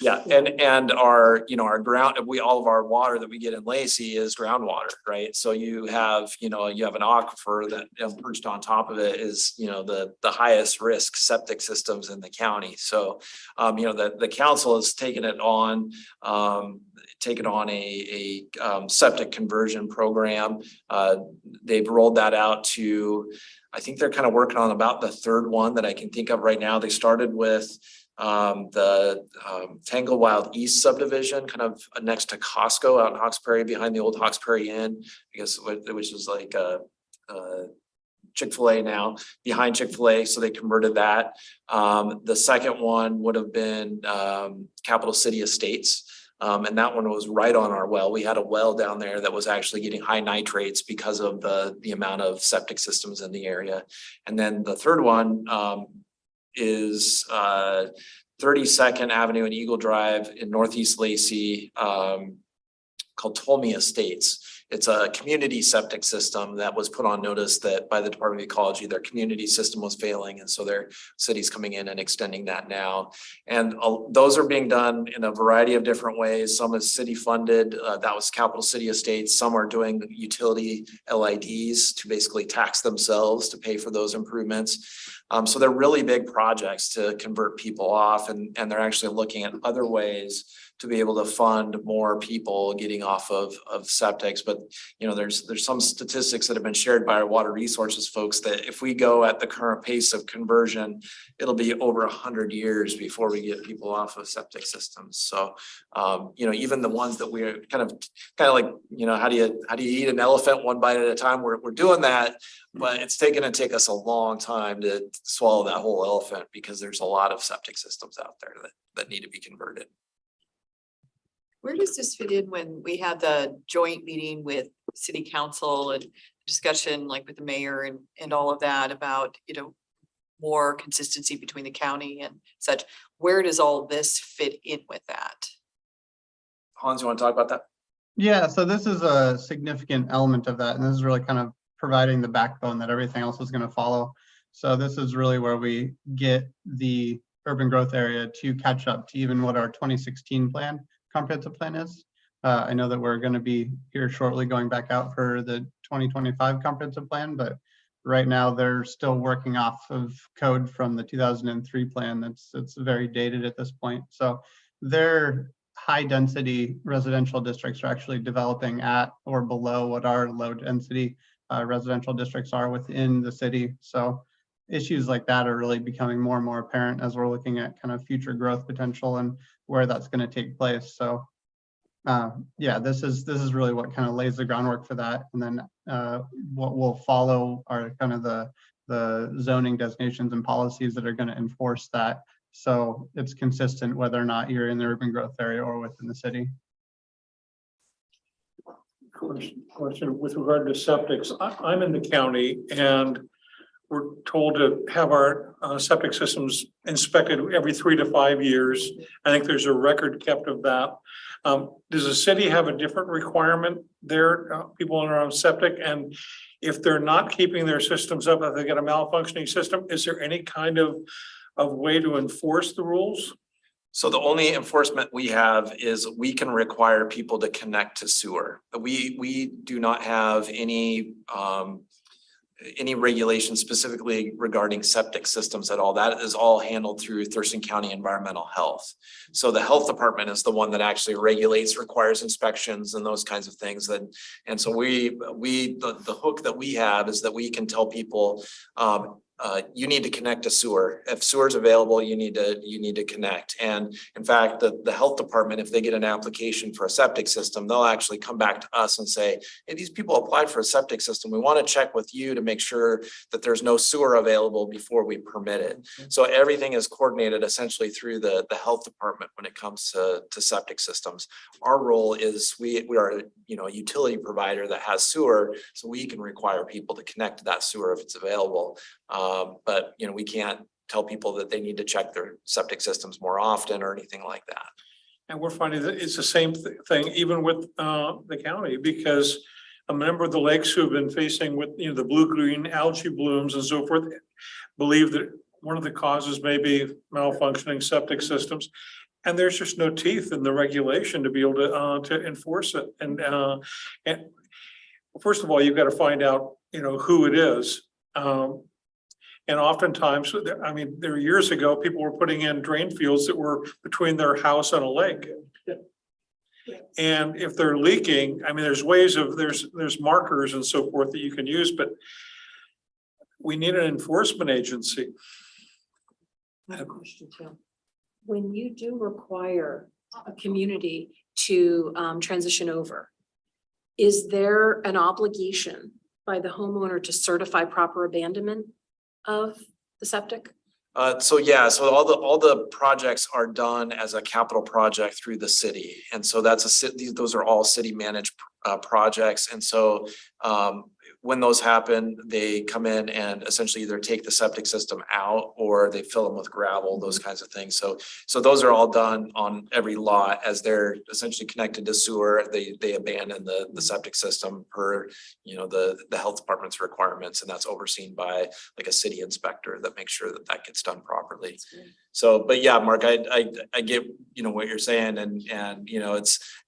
Yeah, and our, our ground, all of our water that we get in Lacey is groundwater, right? So you have an aquifer that perched on top of it is, the highest risk septic systems in the county. So, the council has taken on a septic conversion program. They've rolled that out to, I think they're kind of working on about the third one that I can think of right now. They started with the Tanglewild East subdivision, kind of next to Costco out in Hawkesbury, behind the old Hawkesbury Inn, I guess, which is like Chick-fil-A now, behind Chick-fil-A, so they converted that. The second one would have been Capital City Estates. And that one was right on our well. We had a well down there that was actually getting high nitrates because of the amount of septic systems in the area. And then the third one is 32nd Avenue and Eagle Drive in Northeast Lacey, called Tolmie Estates. It's a community septic system that was put on notice that by the Department of Ecology, their community system was failing. And so their city's coming in and extending that now. And those are being done in a variety of different ways. Some is city funded, that was Capital City Estates. Some are doing utility LIDs to basically tax themselves to pay for those improvements. So they're really big projects to convert people off, and they're actually looking at other ways to be able to fund more people getting off of septics. But, there's some statistics that have been shared by our water resources folks that if we go at the current pace of conversion, it'll be over 100 years before we get people off of septic systems. So, even the ones that we're kind of like, how do you eat an elephant one bite at a time? We're doing that, but it's going to take us a long time to swallow that whole elephant, because there's a lot of septic systems out there that need to be converted. Where does this fit in when we had the joint meeting with city council and discussion like with the mayor and all of that about, more consistency between the county and such? Where does all this fit in with that? Hans, you want to talk about that? Yeah, so this is a significant element of that, and this is really kind of providing the backbone that everything else is going to follow. So this is really where we get the urban growth area to catch up to even what our 2016 comprehensive plan is. I know that we're going to be here shortly going back out for the 2025 comprehensive plan, but right now they're still working off of code from the 2003 plan. It's very dated at this point. So their high density residential districts are actually developing at or below what our low density residential districts are within the city. So issues like that are really becoming more and more apparent as we're looking at kind of future growth potential and where that's going to take place. So yeah, this is really what kind of lays the groundwork for that. And then what will follow are kind of the zoning designations and policies that are going to enforce that. So it's consistent whether or not you're in the urban growth area or within the city. Question with regard to septics. I'm in the county and we're told to have our septic systems inspected every 3 to 5 years. I think there's a record kept of that. Does the city have a different requirement there, people in our own septic? And if they're not keeping their systems up, if they get a malfunctioning system, is there any kind of way to enforce the rules? So the only enforcement we have is we can require people to connect to sewer. We do not have any regulation specifically regarding septic systems at all. That is all handled through Thurston County Environmental Health. So the health department is the one that actually regulates, requires inspections and those kinds of things. And so the hook that we have is that we can tell people you need to connect to sewer. If sewer is available, you need to connect. And in fact, the health department, if they get an application for a septic system, they'll actually come back to us and say, hey, these people applied for a septic system. We want to check with you to make sure that there's no sewer available before we permit it. So everything is coordinated essentially through the health department when it comes to septic systems. Our role is we are, you know, a utility provider that has sewer, so we can require people to connect to that sewer if it's available. But you know, we can't tell people that they need to check their septic systems more often or anything like that. And we're finding that it's the same thing even with the county, because a member of the lakes who have been facing with, you know, the blue-green algae blooms and so forth, believe that one of the causes may be malfunctioning septic systems. And there's just no teeth in the regulation to be able to enforce it. And first of all, you've got to find out, you know, who it is. And oftentimes, I mean, there were years ago, people were putting in drain fields that were between their house and a lake. And if they're leaking, I mean, there's ways of, there's markers and so forth that you can use, but we need an enforcement agency. I have a question too. When you do require a community to transition over, is there an obligation by the homeowner to certify proper abandonment of the septic? So yeah, so all the projects are done as a capital project through the city. And so that's a city, those are all city managed projects. And so when those happen, they come in and essentially either take the septic system out or they fill them with gravel, those kinds of things. So those are all done on every lot as they're essentially connected to sewer. They abandon the septic system per, you know, the health department's requirements, and that's overseen by like a city inspector that makes sure that that gets done properly. So, but yeah, Mark, I get, you know, what you're saying, and you know,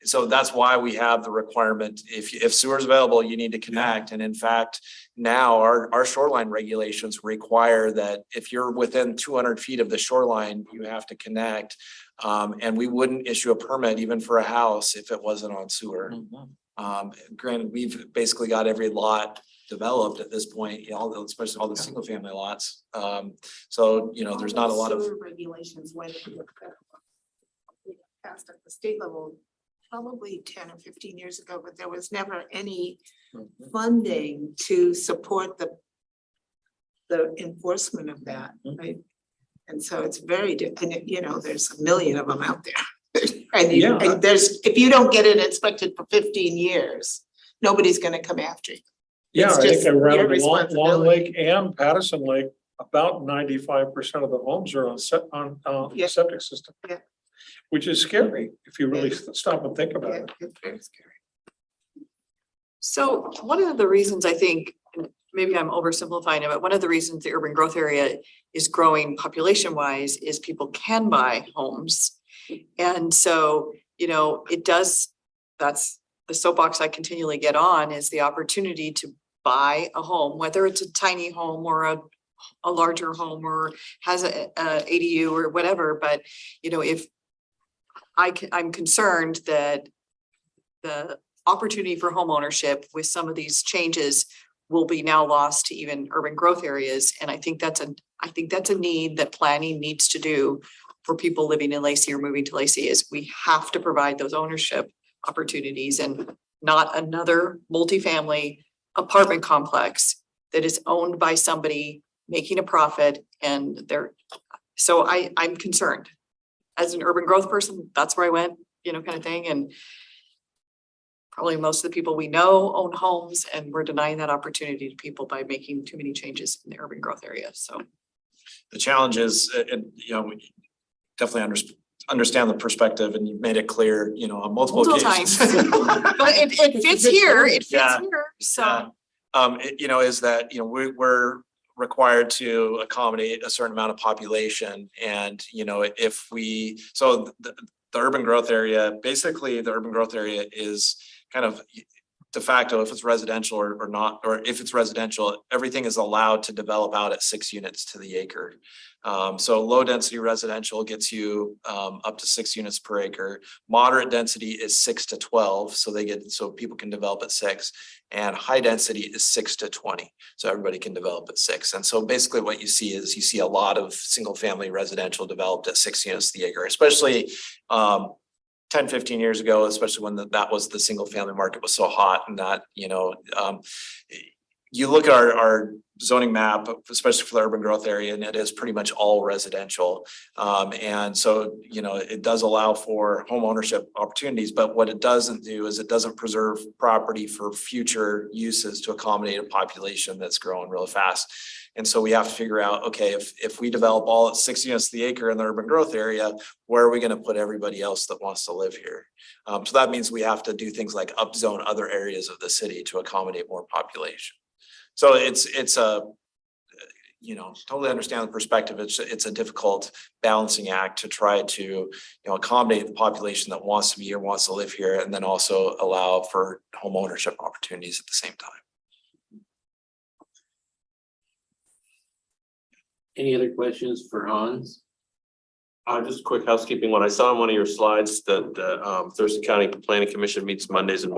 so that's why we have the requirement. If sewer is available, you need to connect. And in fact, now our shoreline regulations require that if you're within 200 feet of the shoreline, you have to connect. And we wouldn't issue a permit even for a house if it wasn't on sewer. Granted, we've basically got every lot developed at this point, you know, especially all the single family lots. So, you know, there's not a lot of Sewer regulations went passed at the state level probably 10 or 15 years ago, but there was never any funding to support the enforcement of that, right? And so it's very, and you know, there's a million of them out there. And there's, if you don't get it inspected for 15 years, nobody's gonna come after you. Yeah, It's I think just around your Long responsibility. Lake and Patterson Lake, about 95% of the homes are on septic system. Yeah. Which is scary if you really stop and think about Yeah, it. it's very scary. So one of the reasons I think, and maybe I'm oversimplifying it, but one of the reasons the urban growth area is growing population wise is people can buy homes. And so, you know, it does, that's the soapbox I continually get on, is the opportunity to buy a home, whether it's a tiny home or a larger home or has a ADU or whatever. But, you know, if I'm concerned that the opportunity for home ownership with some of these changes will be now lost to even urban growth areas. And I think that's a need that planning needs to do for people living in Lacey or moving to Lacey, is we have to provide those ownership opportunities and not another multifamily apartment complex that is owned by somebody making a profit. And so I'm concerned. As an urban growth person, that's where I went, you know, kind of thing. And probably most of the people we know own homes, and we're denying that opportunity to people by making too many changes in the urban growth area. So the challenge is, you know, we definitely understand the perspective, and you've made it clear, you know, on multiple occasions. times. But it fits here, it fits Yeah. here, so. You know, is that, you know, we're required to accommodate a certain amount of population. And, you know, if we, so the urban growth area, basically the urban growth area is kind of de facto, if it's residential or not, or if it's residential, everything is allowed to develop out at 6 units to the acre. So low density residential gets you up to 6 units per acre. Moderate density is 6 to 12, so people can develop at 6. And high density is 6 to 20, so everybody can develop at 6. And so basically what you see a lot of single family residential developed at 6 units to the acre, especially 10, 15 years ago, especially when that was the single family market was so hot and that, you look at our zoning map, especially for the urban growth area, and it is pretty much all residential. And so, it does allow for home ownership opportunities, but what it doesn't do is it doesn't preserve property for future uses to accommodate a population that's growing really fast. And so we have to figure out, okay, if we develop all at 6 units to the acre in the urban growth area, where are we going to put everybody else that wants to live here? So that means we have to do things like upzone other areas of the city to accommodate more population. So it's totally understand the perspective. It's a difficult balancing act to try to, accommodate the population that wants to be here, wants to live here, and then also allow for home ownership opportunities at the same time. Any other questions for Hans? Just quick housekeeping. When I saw on one of your slides that the Thurston County Planning Commission meets Mondays and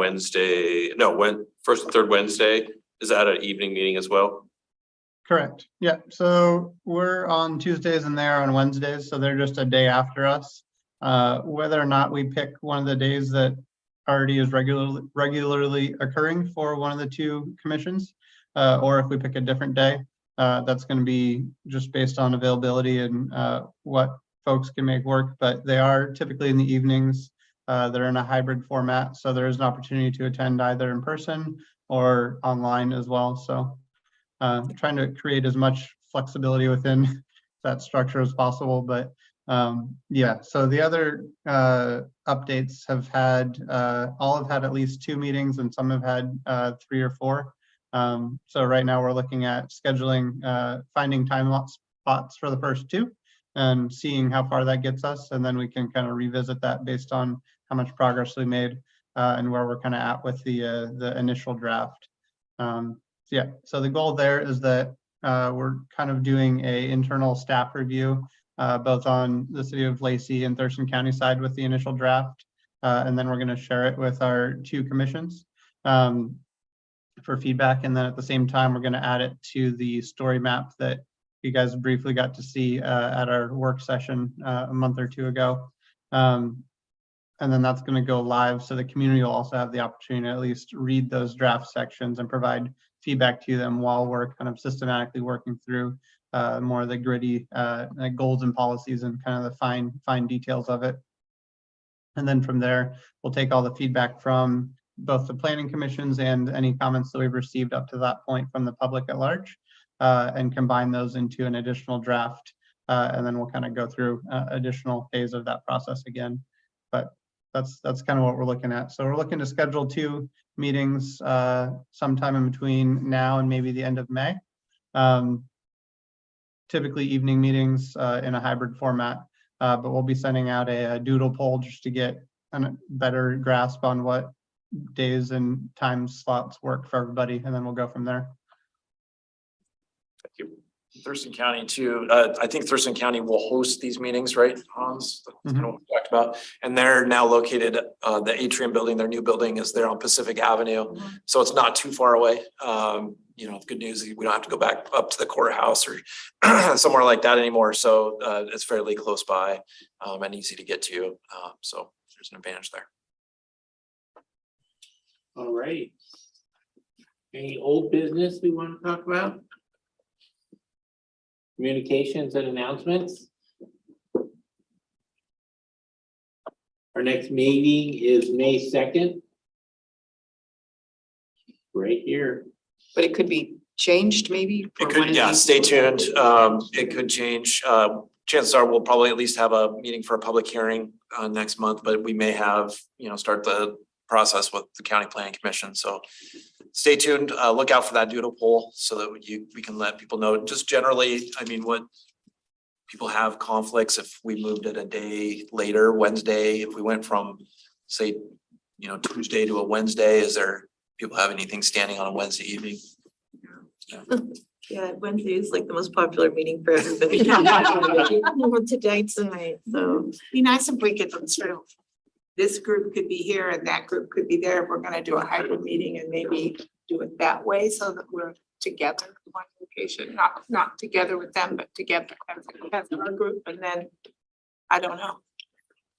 first and third Wednesday, is that an evening meeting as well? Correct. Yeah. So we're on Tuesdays and they're on Wednesdays. So they're just a day after us. Whether or not we pick one of the days that already is regularly occurring for one of the two commissions, or if we pick a different day, that's going to be just based on availability and what folks can make work. But they are typically in the evenings. They're in a hybrid format. So there is an opportunity to attend either in person or online as well. So trying to create as much flexibility within that structure as possible. But yeah, so the other updates have had, all have had at least 2 meetings and some have had 3 or 4. So right now we're looking at scheduling, finding time spots for the first 2 and seeing how far that gets us. And then we can kind of revisit that based on how much progress we made and where we're kind of at with the initial draft. Yeah, so the goal there is that we're kind of doing a internal staff review, both on the city of Lacey and Thurston County side with the initial draft. And then we're going to share it with our 2 commissions for feedback. And then at the same time, we're going to add it to the story map that you guys briefly got to see at our work session a month or 2 ago. And then that's going to go live. So the community will also have the opportunity to at least read those draft sections and provide feedback to them while we're kind of systematically working through more of the gritty goals and policies and kind of the fine details of it. And then from there, we'll take all the feedback from both the planning commissions and any comments that we've received up to that point from the public at large and combine those into an additional draft. And then we'll kind of go through additional phase of that process again. But that's kind of what we're looking at. So we're looking to schedule 2 meetings sometime in between now and maybe the end of May. Typically evening meetings in a hybrid format, but we'll be sending out a doodle poll just to get a better grasp on what days and time slots work for everybody, and then we'll go from there. Thank you. Thurston County too. I think Thurston County will host these meetings, right, Hans? That's kind of what we talked about. And they're now located, the Atrium building, their new building is there on Pacific Avenue. So it's not too far away. Good news is we don't have to go back up to the courthouse or somewhere like that anymore. So it's fairly close by and easy to get to. So there's an advantage there. All right. Any old business we want to talk about? Communications and announcements. Our next meeting is May 2nd. Right here. But it could be changed maybe? It could, yeah, stay tuned. It could change. Chances are we'll probably at least have a meeting for a public hearing next month, but we may have, start the process with the County Planning Commission. So stay tuned, look out for that doodle poll so that we can let people know. Just generally, what people have conflicts if we moved it a day later, Wednesday, if we went from say, Tuesday to a Wednesday, is there people have anything standing on a Wednesday evening. Yeah, Wednesday is like the most popular meeting for everybody. Tonight, so. Be nice if we could sort of, this group could be here and that group could be there. If we're gonna do a hybrid meeting and maybe do it that way so that we're together in one location, not together with them, but together as our group, and then, I don't know.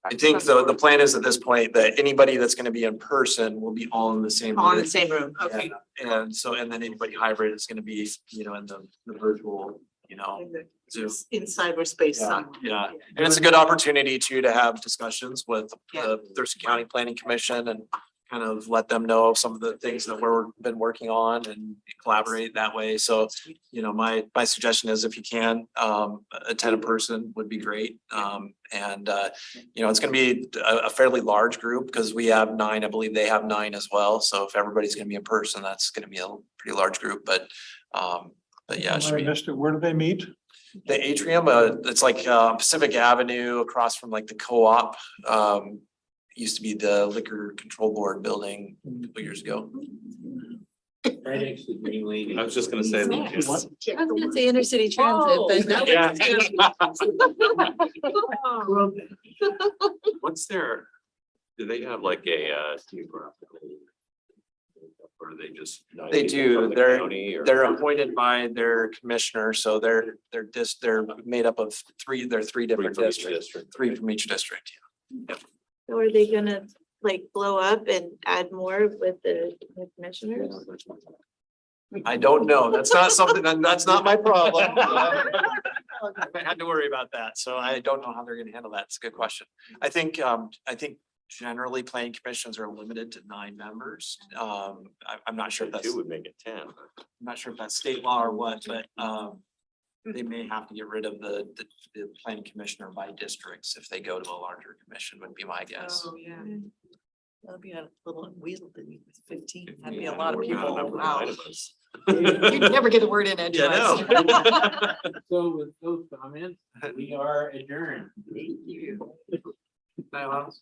I think the plan is at this point that anybody that's gonna be in person will be all in the same. All in room. the same room, okay. And so, and then anybody hybrid is gonna be, in the virtual, Zoom. In cyberspace. Yeah, and it's a good opportunity too, to have discussions with the Thurston County Planning Commission and kind of let them know some of the things that we're been working on and collaborate that way. So, my suggestion is if you can, attend in person would be great. It's gonna be a fairly large group because we have 9, I believe they have 9 as well. So if everybody's gonna be in person, that's gonna be a pretty large group, but yeah, it should I be. missed it. Where do they meet? The atrium, it's like Pacific Avenue across from like the co-op. Used to be the liquor control board building a couple years ago. Right next to Green Lady. I was just gonna say. What? I was gonna say intercity transit, but. Yeah. What's their, do they have like a geographical? Or are they just? They do. from the They're- county, or- They're appointed by their commissioner, so they're made up of 3, they're 3 different from each districts, district. 3 from each district. So are they gonna like blow up and add more with the commissioners? I don't know. That's not something, that's not my problem. I had to worry about that, so I don't know how they're gonna handle that. It's a good question. I think generally planning commissions are limited to 9 members. I'm not sure if that's, 2 would make it 10. I'm not sure if that's state law or what, but they may have to get rid of the planning commissioner by districts if they go to a larger commission, would be my guess. Yeah. That'll be a little weasel to me with 15. That'd be Yeah, a lot of we're not people. number Wow. 9 of us. You'd never get a word in Yeah, edgewise. So with those comments, we are adjourned. Thank you. Bye, Hans.